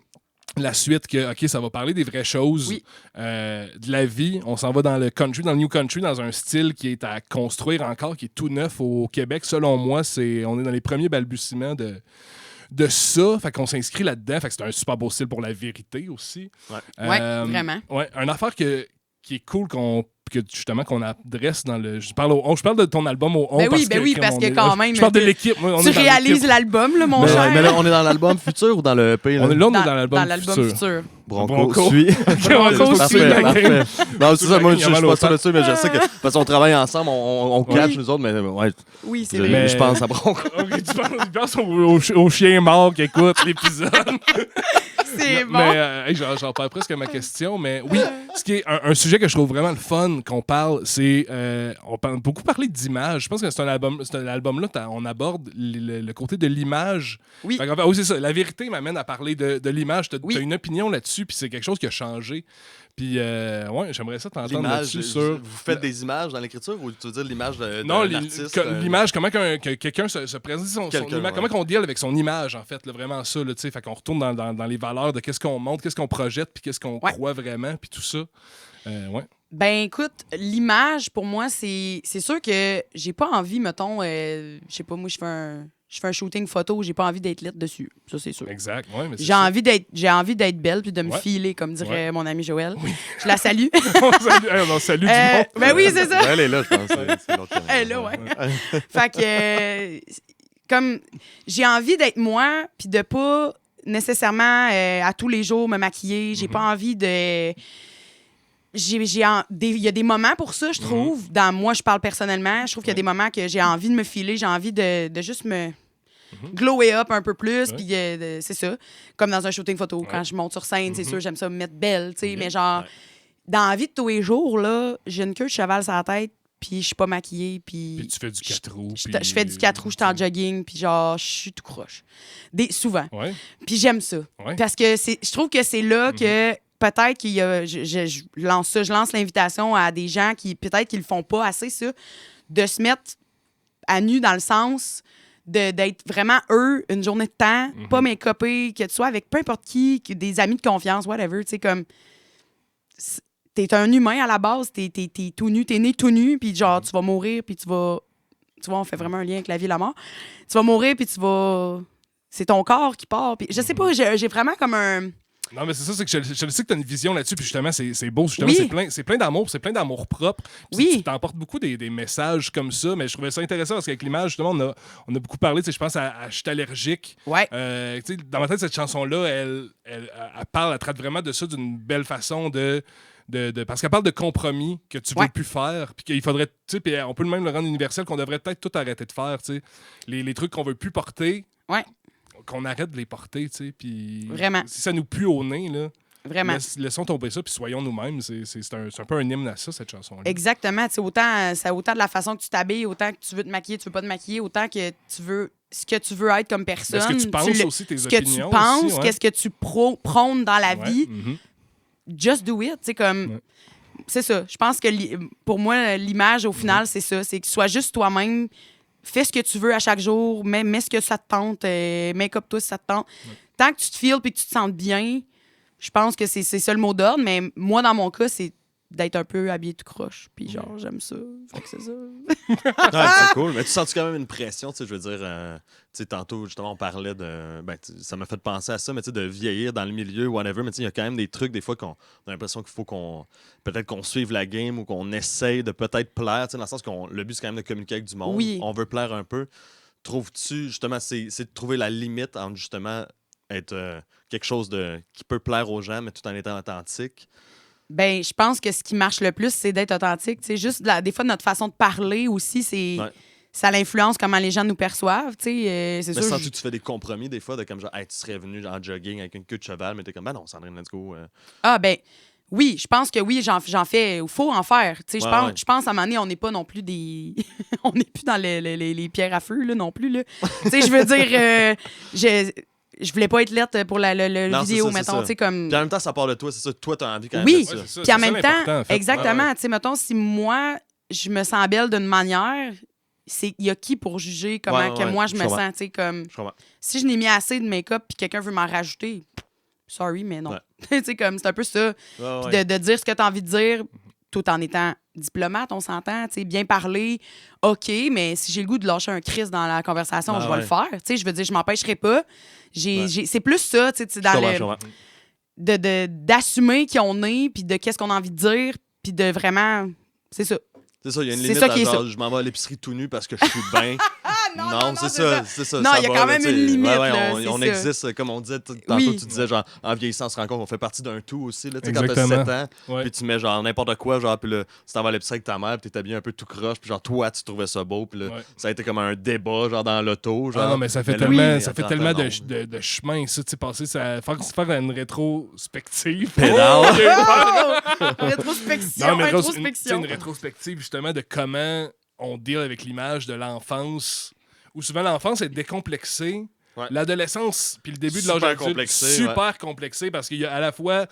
la suite que, OK, ça va parler des vraies choses, de la vie. On s'en va dans le country, dans le new country, dans un style qui est à construire encore, qui est tout neuf au Québec. Selon moi, on est dans les premiers balbutiements de ça. Fait qu'on s'inscrit là-dedans. Fait que c'est un super beau style pour la vérité aussi. Vraiment. Ouais, une affaire qui est cool qu'on adresse dans le... Je parle de ton album au 11 parce que quand même... Je parle de l'équipe. Tu réalises l'album, là, mon cher. Mais là, on est dans l'album futur ou dans le EP? On est dans l'album futur. Bronco suit. Bronco suit. Non, c'est ça, moi, je suis pas sûr dessus, mais je sais que parce qu'on travaille ensemble, on catch nous autres, mais oui, c'est vrai. Je pense à Bronco. Tu penses au chien mort qui écoute l'épisode. C'est bon. Mais j'en parle presque à ma question, mais oui, ce qui est un sujet que je trouve vraiment le fun qu'on parle, c'est on parle beaucoup parler d'images. Je pense que c'est un album-là, on aborde le côté de l'image. Oui. C'est ça. La vérité m'amène à parler de l'image. T'as une opinion là-dessus, puis c'est quelque chose qui a changé. Puis, j'aimerais ça t'entendre là-dessus sur... Vous faites des images dans l'écriture ou tu veux dire l'image d'un artiste? Non, l'image, comment quelqu'un se présente son image, comment qu'on deal avec son image, en fait, là, vraiment ça, là, tu sais, fait qu'on retourne dans les valeurs de qu'est-ce qu'on montre, qu'est-ce qu'on projette, puis qu'est-ce qu'on croit vraiment, puis tout ça. Ben, écoute, l'image, pour moi, c'est sûr que j'ai pas envie, mettons, je sais pas, moi, je fais un shooting photo, j'ai pas envie d'être lit dessus. Ça, c'est sûr. Exact. Ouais, mais j'ai envie d'être belle puis de me filer, comme dirait mon ami Joël. Oui. Je la salue. on salue du monde. Ben oui, c'est ça. Elle est là, je pense. Elle est là, ouais. Fait que, comme, j'ai envie d'être moi puis de pas nécessairement à tous les jours me maquiller. J'ai pas envie de... Il y a des moments pour ça, je trouve. Moi, je parle personnellement. Je trouve qu'il y a des moments que j'ai envie de me filer, j'ai envie de juste me glower up un peu plus. Puis c'est ça. Comme dans un shooting photo. Quand je monte sur scène, c'est sûr, j'aime ça me mettre belle. Mais genre, dans la vie de tous les jours, là, j'ai une queue de cheval sur la tête, puis je suis pas maquillée. Puis tu fais du 4 roues. Je fais du 4 roues, je suis en jogging, puis genre, je suis tout croche. Souvent. Puis j'aime ça. Parce que je trouve que c'est là que... Peut-être qu'il y a... Je lance l'invitation à des gens qui, peut-être qu'ils le font pas assez, ça, de se mettre à nu dans le sens d'être vraiment eux une journée de temps, pas mes copains, que tu sois avec peu importe qui, des amis de confiance, whatever, tu sais, comme... T'es un humain à la base, t'es tout nu, t'es né tout nu, puis genre, tu vas mourir, puis tu vas... Tu vois, on fait vraiment un lien avec la vie et la mort. Tu vas mourir, puis tu vas... C'est ton corps qui part, puis je sais pas, j'ai vraiment comme un... Non, mais c'est ça, c'est que je sais que tu as une vision là-dessus, puis justement, c'est beau, justement, c'est plein d'amour, c'est plein d'amour propre. Tu t'emportes beaucoup des messages comme ça, mais je trouvais ça intéressant parce qu'avec l'image, justement, on a beaucoup parlé, je pense à Je suis allergique. Dans ma tête, cette chanson-là, elle parle, elle traite vraiment de ça d'une belle façon parce qu'elle parle de compromis que tu veux plus faire, puis qu'il faudrait, puis on peut même le rendre universel, qu'on devrait peut-être tout arrêter de faire, les trucs qu'on veut plus porter. Qu'on arrête de les porter, tu sais, puis... Vraiment. Si ça nous pue au nez, là, Vraiment. Laissons tomber ça, puis soyons nous-mêmes. C'est un peu un hymne à ça, cette chanson-là. Exactement. C'est autant de la façon que tu t'habilles, autant que tu veux te maquiller, tu veux pas te maquiller, autant que tu veux ce que tu veux être comme personne. Est-ce que tu penses aussi tes opinions? Ce que tu penses, aussi, ouais. qu'est-ce que tu prônes dans la vie. Just do it. C'est comme... Ouais. C'est ça. Je pense que pour moi, l'image, au final, c'est ça. C'est que tu sois juste toi-même. Fais ce que tu veux à chaque jour. Mets ce que ça te tente. Make-up-toi si ça te tente. Tant que tu te files et que tu te sens bien, je pense que c'est ça le mot d'ordre. Mais moi, dans mon cas, c'est d'être un peu habillé tout croche. Puis genre, j'aime ça. Fait que c'est ça. C'est cool. Mais tu sens quand même une pression, tu sais, je veux dire, tu sais, tantôt, justement, on parlait de... Ben, ça m'a fait penser à ça, mais tu sais, de vieillir dans le milieu, whatever, mais tu sais, il y a quand même des trucs, des fois, qu'on a l'impression qu'il faut peut-être qu'on suive la game ou qu'on essaye de peut-être plaire, tu sais, dans le sens que le but, c'est quand même de communiquer avec du monde. Oui. On veut plaire un peu. Trouves-tu, justement, c'est de trouver la limite entre, justement, être quelque chose qui peut plaire aux gens, mais tout en étant authentique? Ben, je pense que ce qui marche le plus, c'est d'être authentique. Tu sais, juste des fois, notre façon de parler aussi, c'est... Ouais. Ça l'influence comment les gens nous perçoivent, tu sais. C'est Mais sûr. sens-tu que tu fais des compromis des fois de comme genre, hey, tu serais venu en jogging avec une queue de cheval, mais t'es comme, ben non, Sandrine, let's go. Ah, ben, oui, je pense que oui, j'en fais. Il faut en faire. Tu sais, Ouais. je pense à un moment donné, on n'est pas non plus des. On n'est plus dans les pierres à feu, là, non plus, là. Tu sais, je veux dire, je voulais pas être lettre pour la vidéo, mettons, tu sais, comme. Puis en même temps, ça part de toi, c'est ça. Toi, t'as envie quand même Oui. de ça. c'est ça, Puis en c'est même ça temps, l'important, en fait. exactement, Ouais. tu sais, mettons, si moi, je me sens belle d'une manière, il y a qui pour juger comment que moi, je me comprends. sens, tu sais, comme. Je comprends. Si je n'ai mis assez de make-up puis quelqu'un veut m'en rajouter, sorry, mais non. Ouais. Tu sais, comme, c'est un peu ça. Ouais, Puis ouais. de dire ce que tu as envie de dire tout en étant diplomate, on s'entend, tu sais, bien parler, OK, mais si j'ai le goût de lâcher un crise dans la conversation, Ah je vais ouais. le faire. Tu sais, je veux dire, je m'empêcherai pas. Ouais. C'est plus ça, tu sais, dans Je comprends. d'assumer qui on est, puis de qu'est-ce qu'on a envie de dire, puis de vraiment... C'est ça. C'est ça, il y a une C'est limite ça à qui est genre, ça. je m'en vais à l'épicerie tout nu parce que je suis bien. non, c'est ça. Non, ça il y a va, quand là, même tu sais. une limite, Ouais, là, on c'est on ça. existe, comme on disait tantôt, Oui. tu disais, genre, en vieillissant, on se rend compte qu'on fait partie d'un tout aussi. Là, tu sais, quand t'as Exactement. 7 ans, Ouais. puis tu mets genre n'importe quoi, genre, puis là, tu t'en vas à l'épicerie avec ta mère, puis t'es habillé un peu tout croche, puis genre, toi, tu trouvais ça beau, puis là, Ouais. ça a été comme un débat, genre, dans l'auto. Genre, Ah non, mais ça fait là, tellement, oui, ça fait attends, tellement non. de chemin, ça, tu sais, passer, faire une rétrospective. Pédale. Rétrospection, Non, mais introspection. une rétrospective, justement, de comment on deal avec l'image de l'enfance, où souvent l'enfance est décomplexée. Ouais. L'adolescence, puis le début de l'âge Super adulte, complexé, super complexé, parce qu'il y a à la fois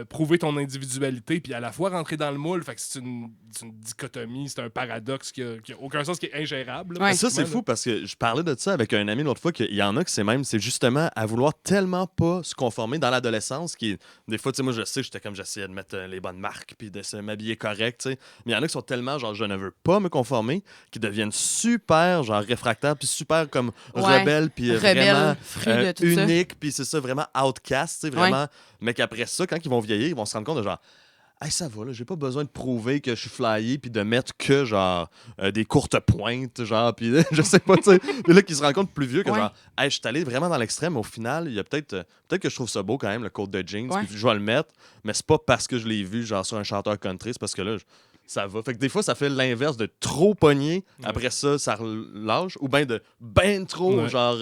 prouver ton individualité, puis à la fois rentrer dans le moule. Fait que c'est une dichotomie, c'est un paradoxe qui a aucun sens, qui est ingérable. là, Ouais. Mais ça, c'est pratiquement, fou parce que je parlais de ça avec un ami l'autre fois, qu'il y en a que c'est justement à vouloir tellement pas se conformer dans l'adolescence. Des fois, tu sais, moi, je sais, j'essayais de mettre les bonnes marques puis de se m'habiller correct, tu sais. Mais il y en a qui sont tellement, genre, je ne veux pas me conformer, qui deviennent super, genre, réfractaires puis super comme Ouais. rebelles puis Rebelles, vraiment fruits de tout ça. uniques puis c'est ça, vraiment outcast, tu sais, vraiment. Mais qu'après ça, quand ils vont vieillir, ils vont se rendre compte de genre, hey, ça va, là, j'ai pas besoin de prouver que je suis flyé puis de mettre que, genre, des courtes pointes, genre, puis je sais pas, tu sais. Mais là, qu'ils se rendent compte plus vieux que, Ouais. genre, hey, je suis allé vraiment dans l'extrême. Au final, il y a peut-être que je trouve ça beau quand même, le code de jeans, Ouais. puis je vais le mettre, mais c'est pas parce que je l'ai vu, genre, sur un chanteur country, c'est parce que là, ça va. Fait que des fois, ça fait l'inverse de trop pogner. Après ça relâche. Ou bien de ben trop, Ouais. genre,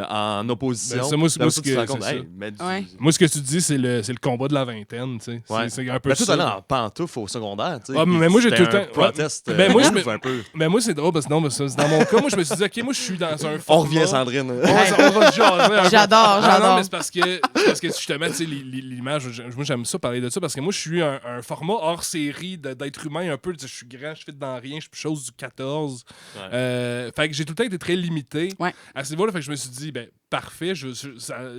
en opposition. Ben, ça, moi, Puis après ça, tu te rends c'est compte, ça. hey, mais Ouais. Moi, ce que tu dis, c'est le combat de la vingtaine, tu sais. Ouais. C'est un peu Ben, toi, ça. t'allais en pantoufle au secondaire, tu sais. Ah, mais puis moi, j'ai c'était tout le un temps- protest, Ben, moi, je me- un peu. Mais moi, c'est drôle parce que non, mais ça, dans mon cas, moi, je me suis dit, OK, moi, je suis dans un On format... revient, Sandrine. On va se jaser un peu. J'adore, Non, j'adore. Non, mais c'est parce que justement, tu sais, l'image, moi, j'aime ça parler de ça parce que moi, je suis un format hors série d'être humain un peu. Tu sais, je suis grand, je fit dans rien, je suis chose du 14. Ouais. Fait que j'ai tout le temps été très limité Ouais. à ce niveau-là. Fait que je me suis dit, ben, parfait,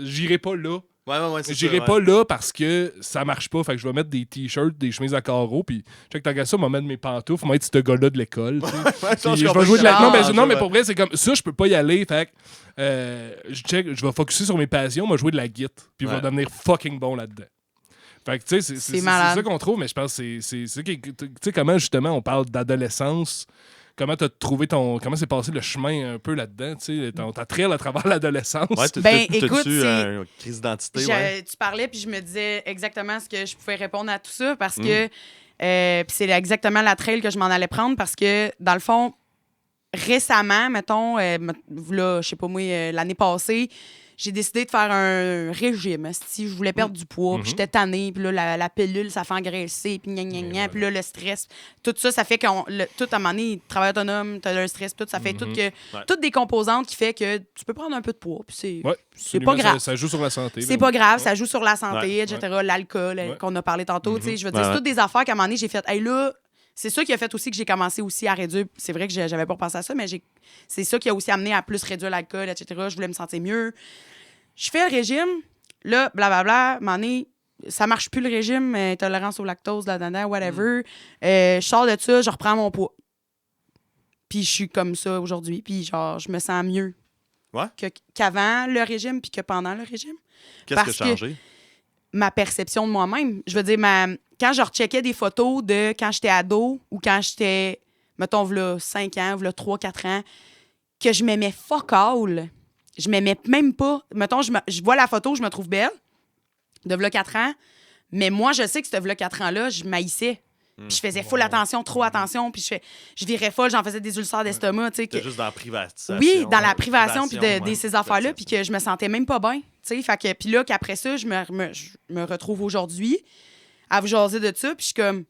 j'irai pas là. Ouais, c'est J'irai ça, pas là parce que ça marche pas. Fait que je vais mettre des t-shirts, des chemises à carreaux, puis check tant qu'à ça, on va mettre mes pantoufles, on va être ce gars-là de l'école. tu sais. Puis je vais jouer de la... Non, mais pour vrai, c'est comme ça, je peux pas y aller. Fait que je vais focusser sur mes passions, moi, jouer de la guitare, puis je vais Ouais. devenir fucking bon là-dedans. Fait que, tu sais, c'est malade. ça qu'on trouve, mais je pense que c'est ça qui. Tu sais, comment justement on parle d'adolescence, comment t'as trouvé comment s'est passé le chemin un peu là-dedans, tu sais, ta trail à travers l'adolescence. Ouais, Ben, écoute, t'as-tu c'est- une crise d'identité, ouais? Tu parlais, puis je me disais exactement ce que je pouvais répondre à tout ça parce que puis c'est exactement la trail que je m'en allais prendre parce que, dans le fond, récemment, mettons, là, je sais pas moi, l'année passée, j'ai décidé de faire un régime. Si je voulais perdre du poids, puis j'étais tannée, puis là, la pilule, ça fait engraisser, puis puis là, le stress, tout ça, ça fait tout à un moment donné, travail autonome, t'as un stress, tout, ça fait toutes des composantes qui fait que tu peux prendre un peu de poids, puis c'est pas grave. Ça joue sur la santé. C'est pas grave, ça joue sur la santé, etc. L'alcool, qu'on a parlé tantôt, tu sais, je veux dire, c'est toutes des affaires qu'à un moment donné, j'ai fait, hey, là, c'est ça qui a fait aussi que j'ai commencé aussi à réduire. C'est vrai que j'avais pas pensé à ça, mais c'est ça qui a aussi amené à plus réduire l'alcool, etc. Je voulais me sentir mieux. Je fais le régime, là, blablabla, à un moment donné, ça marche plus le régime, intolérance au lactose, whatever. Je sors de ça, je reprends mon poids. Puis je suis comme ça aujourd'hui, puis genre, je me sens mieux qu'avant le régime, puis que pendant le régime. Qu'est-ce qui a changé? Ma perception de moi-même. Je veux dire, quand je recheckais des photos de quand j'étais ado ou quand j'étais, mettons, v'là 5 ans, v'là 3-4 ans, que je m'aimais fuck all. Je m'aimais même pas. Mettons, je vois la photo, je me trouve belle, de v'là 4 ans, mais moi, je sais que ce v'là 4 ans-là, je m'haïssais. Puis je faisais full attention, trop attention, puis je virais folle, j'en faisais des ulcères d'estomac. C'était juste dans la privation. Oui, dans la privation, puis de ces affaires-là, puis que je me sentais même pas bien. Puis là, qu'après ça, je me retrouve aujourd'hui à vous jaser de ça, puis je suis comme,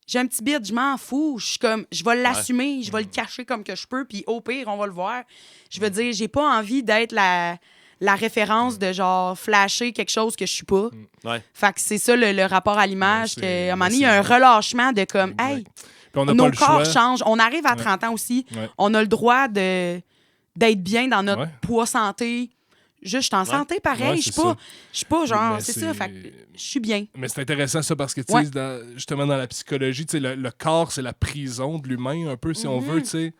j'ai un petit bide, je m'en fous. Je suis comme, je vais l'assumer, je vais le cacher comme que je peux, puis au pire, on va le voir. Je veux dire, j'ai pas envie d'être la référence de genre flasher quelque chose que je suis pas. Fait que c'est ça le rapport à l'image. À un moment donné, il y a un relâchement de comme, hey, nos corps changent. On arrive à 30 ans aussi. On a le droit d'être bien dans notre poids santé. Juste, je suis en santé pareil. Je suis pas genre, c'est ça. Fait que je suis bien. Mais c'est intéressant ça parce que, tu sais, justement dans la psychologie, tu sais, le corps, c'est la prison de l'humain un peu, si on veut, tu sais.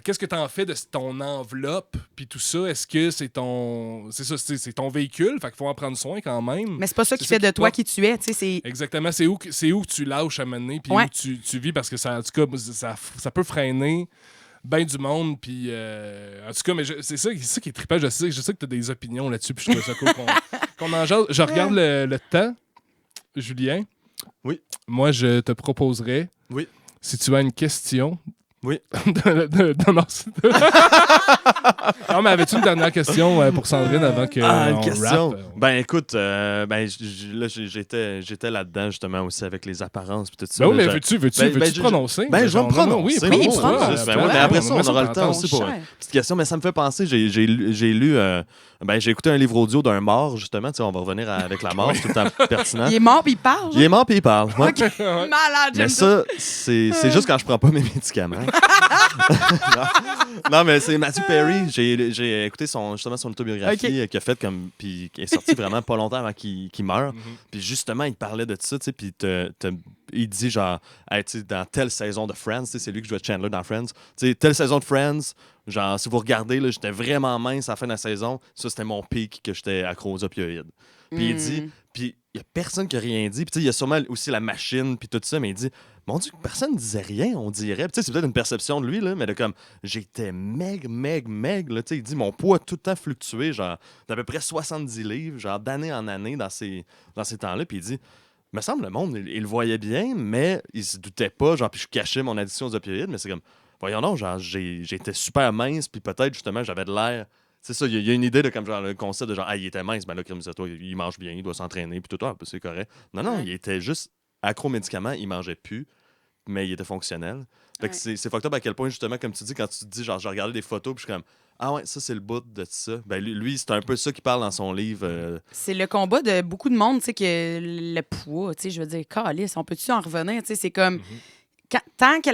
Qu'est-ce que tu en fais de ton enveloppe puis tout ça? Est-ce que c'est ton véhicule? Fait qu'il faut en prendre soin quand même. Mais c'est pas ça qui fait de toi qui tu es. Exactement. C'est où que tu lâches à mener puis où tu vis parce que ça, en tout cas, ça peut freiner bien du monde. Puis, en tout cas, mais c'est ça qui est trippant. Je sais que tu as des opinions là-dessus puis je trouve ça cool qu'on en jase. Je regarde le temps, Julien. Oui. Moi, je te proposerais, si tu as une question... Oui. Non, mais avais-tu une dernière question pour Sandrine avant que une question. Rappe? Ben écoute, là j'étais là-dedans justement aussi avec les apparences et tout ça. Ben oui, mais veux-tu te prononcer? Ben je vais me prononcer. Oui, mais après ça, on aura le temps aussi pour une petite question. Mais ça me fait penser, j'ai lu, j'ai écouté un livre audio d'un mort justement. On va revenir avec la mort, c'est tout le temps pertinent. Il est mort puis il parle. Il est mort puis il parle. OK. Malade, mais ça, c'est juste quand je prends pas mes médicaments. non, mais c'est Matthew Perry. J'ai écouté son autobiographie qu'il a faite puis qui est sortie vraiment pas longtemps avant qu'il meure. Puis justement, il parlait de ça, tu sais, puis il dit genre, hey, tu sais, dans telle saison de Friends, c'est lui que je jouais Chandler dans Friends, tu sais, telle saison de Friends, genre, si vous regardez, là, j'étais vraiment mince à la fin de la saison, ça, c'était mon pic que j'étais accro aux opioïdes. Puis il dit, puis il y a personne qui a rien dit, puis tu sais, il y a sûrement aussi la machine, puis tout ça, mais il dit, mon Dieu, personne ne disait rien, on dirait. Tu sais, c'est peut-être une perception de lui, là, mais de comme, j'étais maigre, là. Tu sais, il dit, mon poids a tout le temps fluctué, genre, d'à peu près 70 livres, genre, d'année en année dans ces temps-là. Puis il dit, il me semble, le monde, il le voyait bien, mais il se doutait pas, genre, puis je cachais mon addiction aux opioïdes, mais c'est comme, voyons donc, genre, j'étais super mince, puis peut-être, justement, j'avais de l'air. C'est ça, il y a une idée de comme genre le concept de genre, ah, il était mince, ben là, comme ça, toi, il mange bien, il doit s'entraîner, puis tout, c'est correct. Non, il était juste accro aux médicaments, il mangeait plus, mais il était fonctionnel. Fait que c'est fucked up à quel point, justement, comme tu dis, quand tu te dis, genre, j'ai regardé des photos, puis je suis comme, ah ouais, ça, c'est le bout de ça. Ben lui, c'est un peu ça qu'il parle dans son livre. C'est le combat de beaucoup de monde, tu sais, que le poids, tu sais, je veux dire, calice, on peut-tu en revenir, tu sais, c'est comme, tant que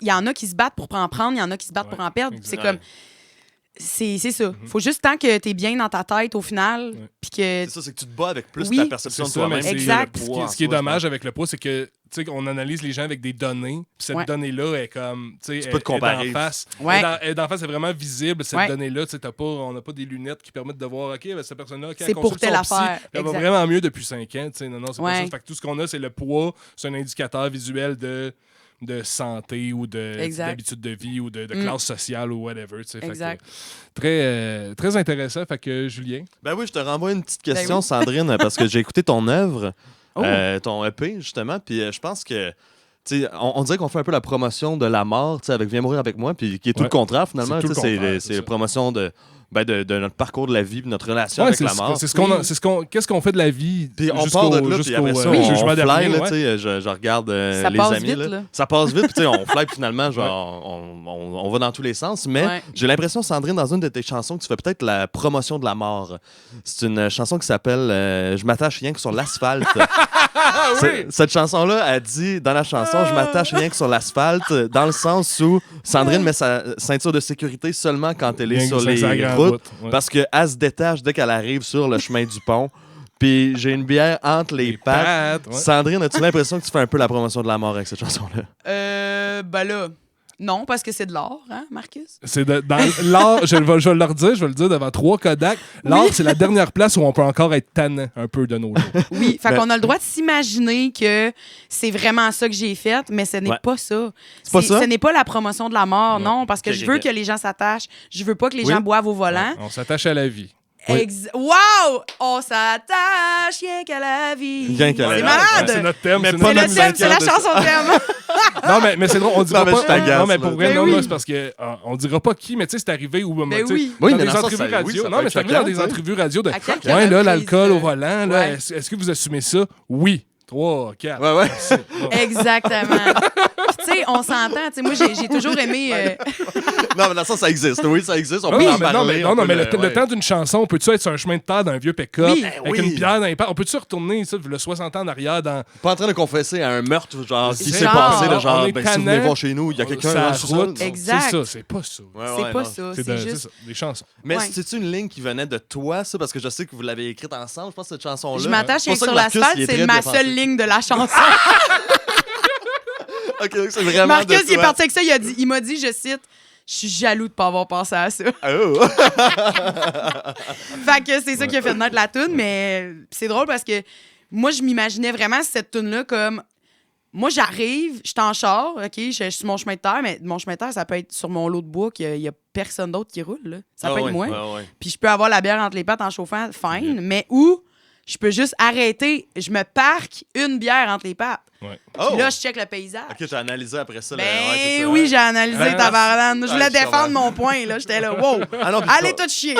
il y en a qui se battent pour en prendre, il y en a qui se battent pour en perdre, c'est comme... C'est ça. Faut juste tant que t'es bien dans ta tête au final. Puis que... C'est ça, c'est que tu te bats avec plus ta perception de toi-même. Exact. Ce qui est dommage avec le poids, c'est que on analyse les gens avec des données. Puis cette donnée-là est comme. Tu peux te comparer. D'en face. D'en face, c'est vraiment visible, cette donnée-là. On n'a pas des lunettes qui permettent de voir, OK, ben, cette personne-là, qui a consulté son psy, elle va vraiment mieux depuis 5 ans. Non, c'est pas ça. Fait que tout ce qu'on a, c'est le poids. C'est un indicateur visuel de santé ou d'habitude de vie ou de classe sociale ou whatever. Exact. Très, très intéressant. Fait que, Julien? Ben oui, je te renvoie une petite question, Sandrine, parce que j'ai écouté ton œuvre, ton EP, justement, puis je pense que on dirait qu'on fait un peu la promotion de la mort avec Viens mourir avec moi, puis qui est tout le contraire, finalement. C'est la promotion de de notre parcours de la vie, notre relation avec la mort. Qu'est-ce qu'on fait de la vie. Puis on part de là, puis après ça, on fly, là, je regarde les amis. Là. Ça passe vite, puis on fly, puis finalement, genre, on va dans tous les sens. Mais j'ai l'impression, Sandrine, dans une de tes chansons, que tu fais peut-être la promotion de la mort. C'est une chanson qui s'appelle Je m'attache rien que sur l'asphalte. Cette chanson-là, elle dit dans la chanson Je m'attache rien que sur l'asphalte, dans le sens où Sandrine met sa ceinture de sécurité seulement quand elle est sur les routes, parce qu'elle se détache dès qu'elle arrive sur le chemin du pont. Puis j'ai une bière entre les pattes. Sandrine, as-tu l'impression que tu fais un peu la promotion de la mort avec cette chanson-là? Ben là... Non, parce que c'est de l'art, hein, Marcus? C'est dans l'art, je vais le redire, je vais le dire devant 3 Kodak. L'art, c'est la dernière place où on peut encore être tannant un peu de nos jours. Oui, fait qu'on a le droit de s'imaginer que c'est vraiment ça que j'ai fait, mais ce n'est pas ça. C'est pas ça? Ce n'est pas la promotion de la mort, non, parce que je veux que les gens s'attachent. Je veux pas que les gens boivent au volant. On s'attache à la vie. Wow! On s'attache rien qu'à la vie. Rien qu'à la vie. C'est malade! C'est notre thème. C'est le thème, c'est la chanson thème. Non, mais c'est drôle, on dira pas. Non, mais pour vrai, oui. c'est parce que on dira pas qui, mais tu sais, c'est arrivé où. Oui, dans des entrevues radio. Non, mais c'est arrivé dans des entrevues radio de. Ouais, là, l'alcool au volant, là, est-ce que vous assumez ça? Oui. 3, 4. Ouais. Exactement. Tu sais, on s'entend. Tu sais, moi, j'ai toujours aimé. Non, mais dans ça existe. Oui, ça existe. On peut en parler. Non, mais le temps d'une chanson, peut-tu être sur un chemin de terre d'un vieux pick-up avec une bière dans les pattes? On peut-tu retourner ça, le 60 ans en arrière dans. Pas en train de confesser à un meurtre, genre, qui s'est passé, de genre, si vous venez voir chez nous, il y a quelqu'un dans la route. Exact. C'est ça, c'est pas ça. C'est pas ça. C'est juste des chansons. Mais c'est-tu une ligne qui venait de toi, ça? Parce que je sais que vous l'avez écrite ensemble, je pense, cette chanson-là. Je m'attache sur l'asphalte, c'est ma seule ligne de la chanson. OK, c'est vraiment Marcus, il est parti avec ça, il m'a dit, je cite, je suis jaloux de pas avoir pensé à ça. Oh. Fait que c'est ça qui a fait naître la toune, mais c'est drôle parce que moi, je m'imaginais vraiment cette toune-là comme... Moi, j'arrive, je suis en char, OK, je suis sur mon chemin de terre, mais mon chemin de terre, ça peut être sur mon lot de bois, qu'il y a personne d'autre qui roule, là. Ça peut être moi. Puis je peux avoir la bière entre les pattes en chauffant, fine, mais où je peux juste arrêter, je me parque une bière entre les pattes. Puis là, je check le paysage. OK, j'ai analysé après ça. Oui, j'ai analysé ta barlane. Je voulais défendre mon point, là. J'étais là, wow. Allez, tout chier.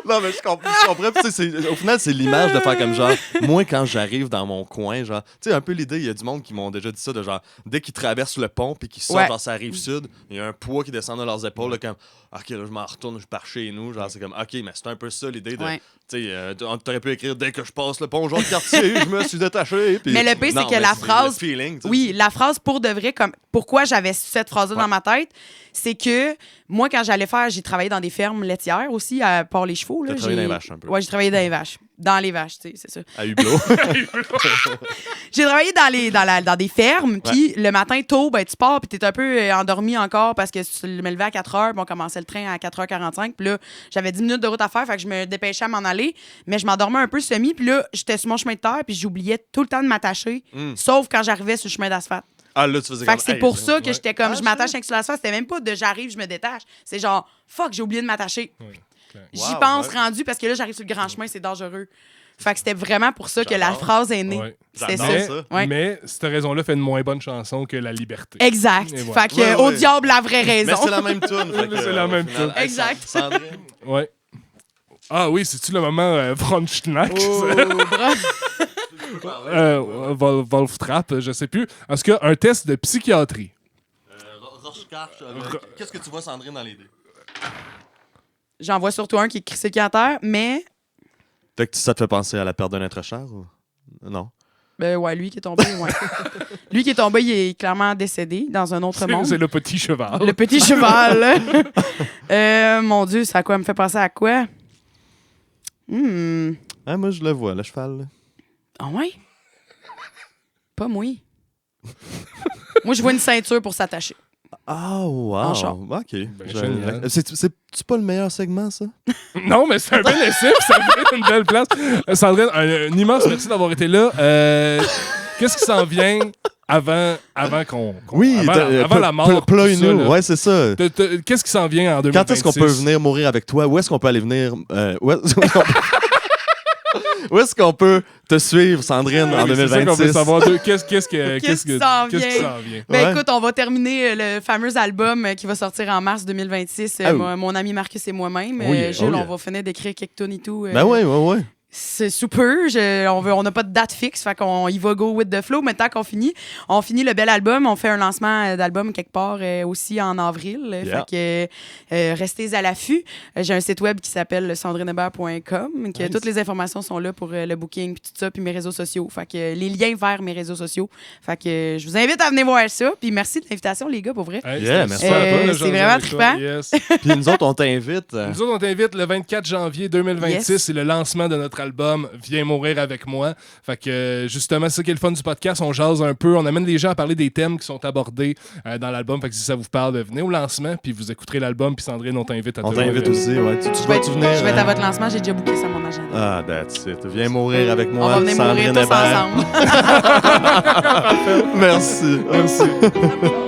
Non, mais je comprends. Au final, c'est l'image de faire comme genre, moi, quand j'arrive dans mon coin, genre, tu sais, un peu l'idée, il y a du monde qui m'ont déjà dit ça, de genre, dès qu'ils traversent le pont puis qu'ils sortent, genre, ça rive sud, il y a un poids qui descend de leurs épaules, là, comme, OK, là, je m'en retourne, je pars chez nous. Genre, c'est comme, OK, mais c'est un peu ça l'idée de. Tu sais, t'aurais pu écrire dès que je passe le pont Jean-Cartier, je me suis détaché. Puis... Mais le pire, c'est que la phrase. La phrase pour de vrai, comme pourquoi j'avais cette phrase-là dans ma tête, c'est que moi, quand j'allais j'ai travaillé dans des fermes laitières aussi, à Port-les-Chevaux. J'ai travaillé dans les vaches un peu. Ouais, j'ai travaillé dans les vaches. Dans les vaches, tu sais, c'est ça. À Hublot. J'ai travaillé dans des fermes, puis le matin tôt, ben, tu pars, puis t'es un peu endormi encore parce que tu me levais à 4 h, puis on commençait le train à 4h45, puis là, j'avais 10 minutes de route à faire, fait que je me dépêchais à m'en aller, mais je m'endormais un peu semi, puis là, j'étais sur mon chemin de terre, puis j'oubliais tout le temps de m'attacher, sauf quand j'arrivais sur le chemin d'asphalte. Ah, là, tu faisais fait que c'est pour ça que j'étais comme, je m'attache avec sur l'asphalte, c'était même pas de j'arrive, je me détache, c'est genre, fuck, j'ai oublié de m'attacher. J'y pense rendu parce que là, j'arrive sur le grand chemin, c'est dangereux. Fait que c'était vraiment pour ça que la phrase est née. C'est ça. Mais cette raison-là fait une moins bonne chanson que La Liberté. Exact. Fait que au diable, la vraie raison. Mais c'est la même tune. C'est la même tune. Exact. Sandrine. Ouais. Ah oui, c'est-tu le moment Frontenac? Wolf Trap, je sais plus. En tout cas, un test de psychiatrie. Qu'est-ce que tu vois, Sandrine, dans les deux? J'en vois surtout un qui est crissé à terre, mais... Fait que ça te fait penser à la perte d'un être cher ou... Non? Ben ouais, lui qui est tombé, ouais. Lui qui est tombé, il est clairement décédé dans un autre monde. C'est le petit cheval. Le petit cheval. Mon Dieu, ça me fait penser à quoi? Ah, moi, je le vois, le cheval. Là. Ah ouais? Pas moi. Moi, je vois une ceinture pour s'attacher. Ah, wow. En char. OK. Génial. C'est pas le meilleur segment, ça? Non, mais c'est un bel essai, ça fait une belle place. Sandrine, un immense merci d'avoir été là. Qu'est-ce qui s'en vient avant qu'on avant la mort? Nous. Ouais, c'est ça. Qu'est-ce qui s'en vient en 2026? Quand est-ce qu'on peut venir mourir avec toi? Où est-ce qu'on peut aller venir? Où est-ce qu'on peut te suivre, Sandrine, en Oui, c'est ça qu'on 2026? veut savoir. Qu'est-ce Qu'est-ce qui s'en qui vient? s'en vient? Ben Ouais. écoute, on va terminer le fameux album qui va sortir en mars 2026. Ah, Mon ami Marcus et moi-même. Oui, Jules, oh, on yeah. va finir d'écrire quelques tunes et tout. Ben ouais. C'est super. On n'a pas de date fixe, fait qu'on y va go with the flow. Mais tant qu'on finit, on finit le bel album. On fait un lancement d'album quelque part aussi en avril. Yeah. Fait que restez à l'affût. J'ai un site web qui s'appelle sandrinebert.com. Nice. Toutes les informations sont là pour le booking puis tout ça, puis mes réseaux sociaux. Fait que les liens vers mes réseaux sociaux. Fait que je vous invite à venir voir ça. Puis merci de l'invitation, les gars, pour vrai. Hey, Yeah, c'était merci super à toi. fun de C'est jaser vraiment avec toi. trippant. Yes. Puis nous autres, on t'invite. Nous autres, on t'invite le 24 janvier 2026. Yes. C'est le lancement de notre album Viens mourir avec moi. Fait que justement, c'est ça qui est le fun du podcast. On jase un peu. On amène les gens à parler des thèmes qui sont abordés dans l'album. Fait que si ça vous parle, venez au lancement. Puis vous écouterez l'album. Puis Sandrine, on t'invite à On te t'invite voir. aussi, ouais. Tu Je vais vas-tu venir? je vais être à votre lancement. J'ai déjà booké ça à mon agenda. Ah, that's it. Viens mourir avec On moi, va venir mourir Sandrine tous Hébert. ensemble. Merci. Merci.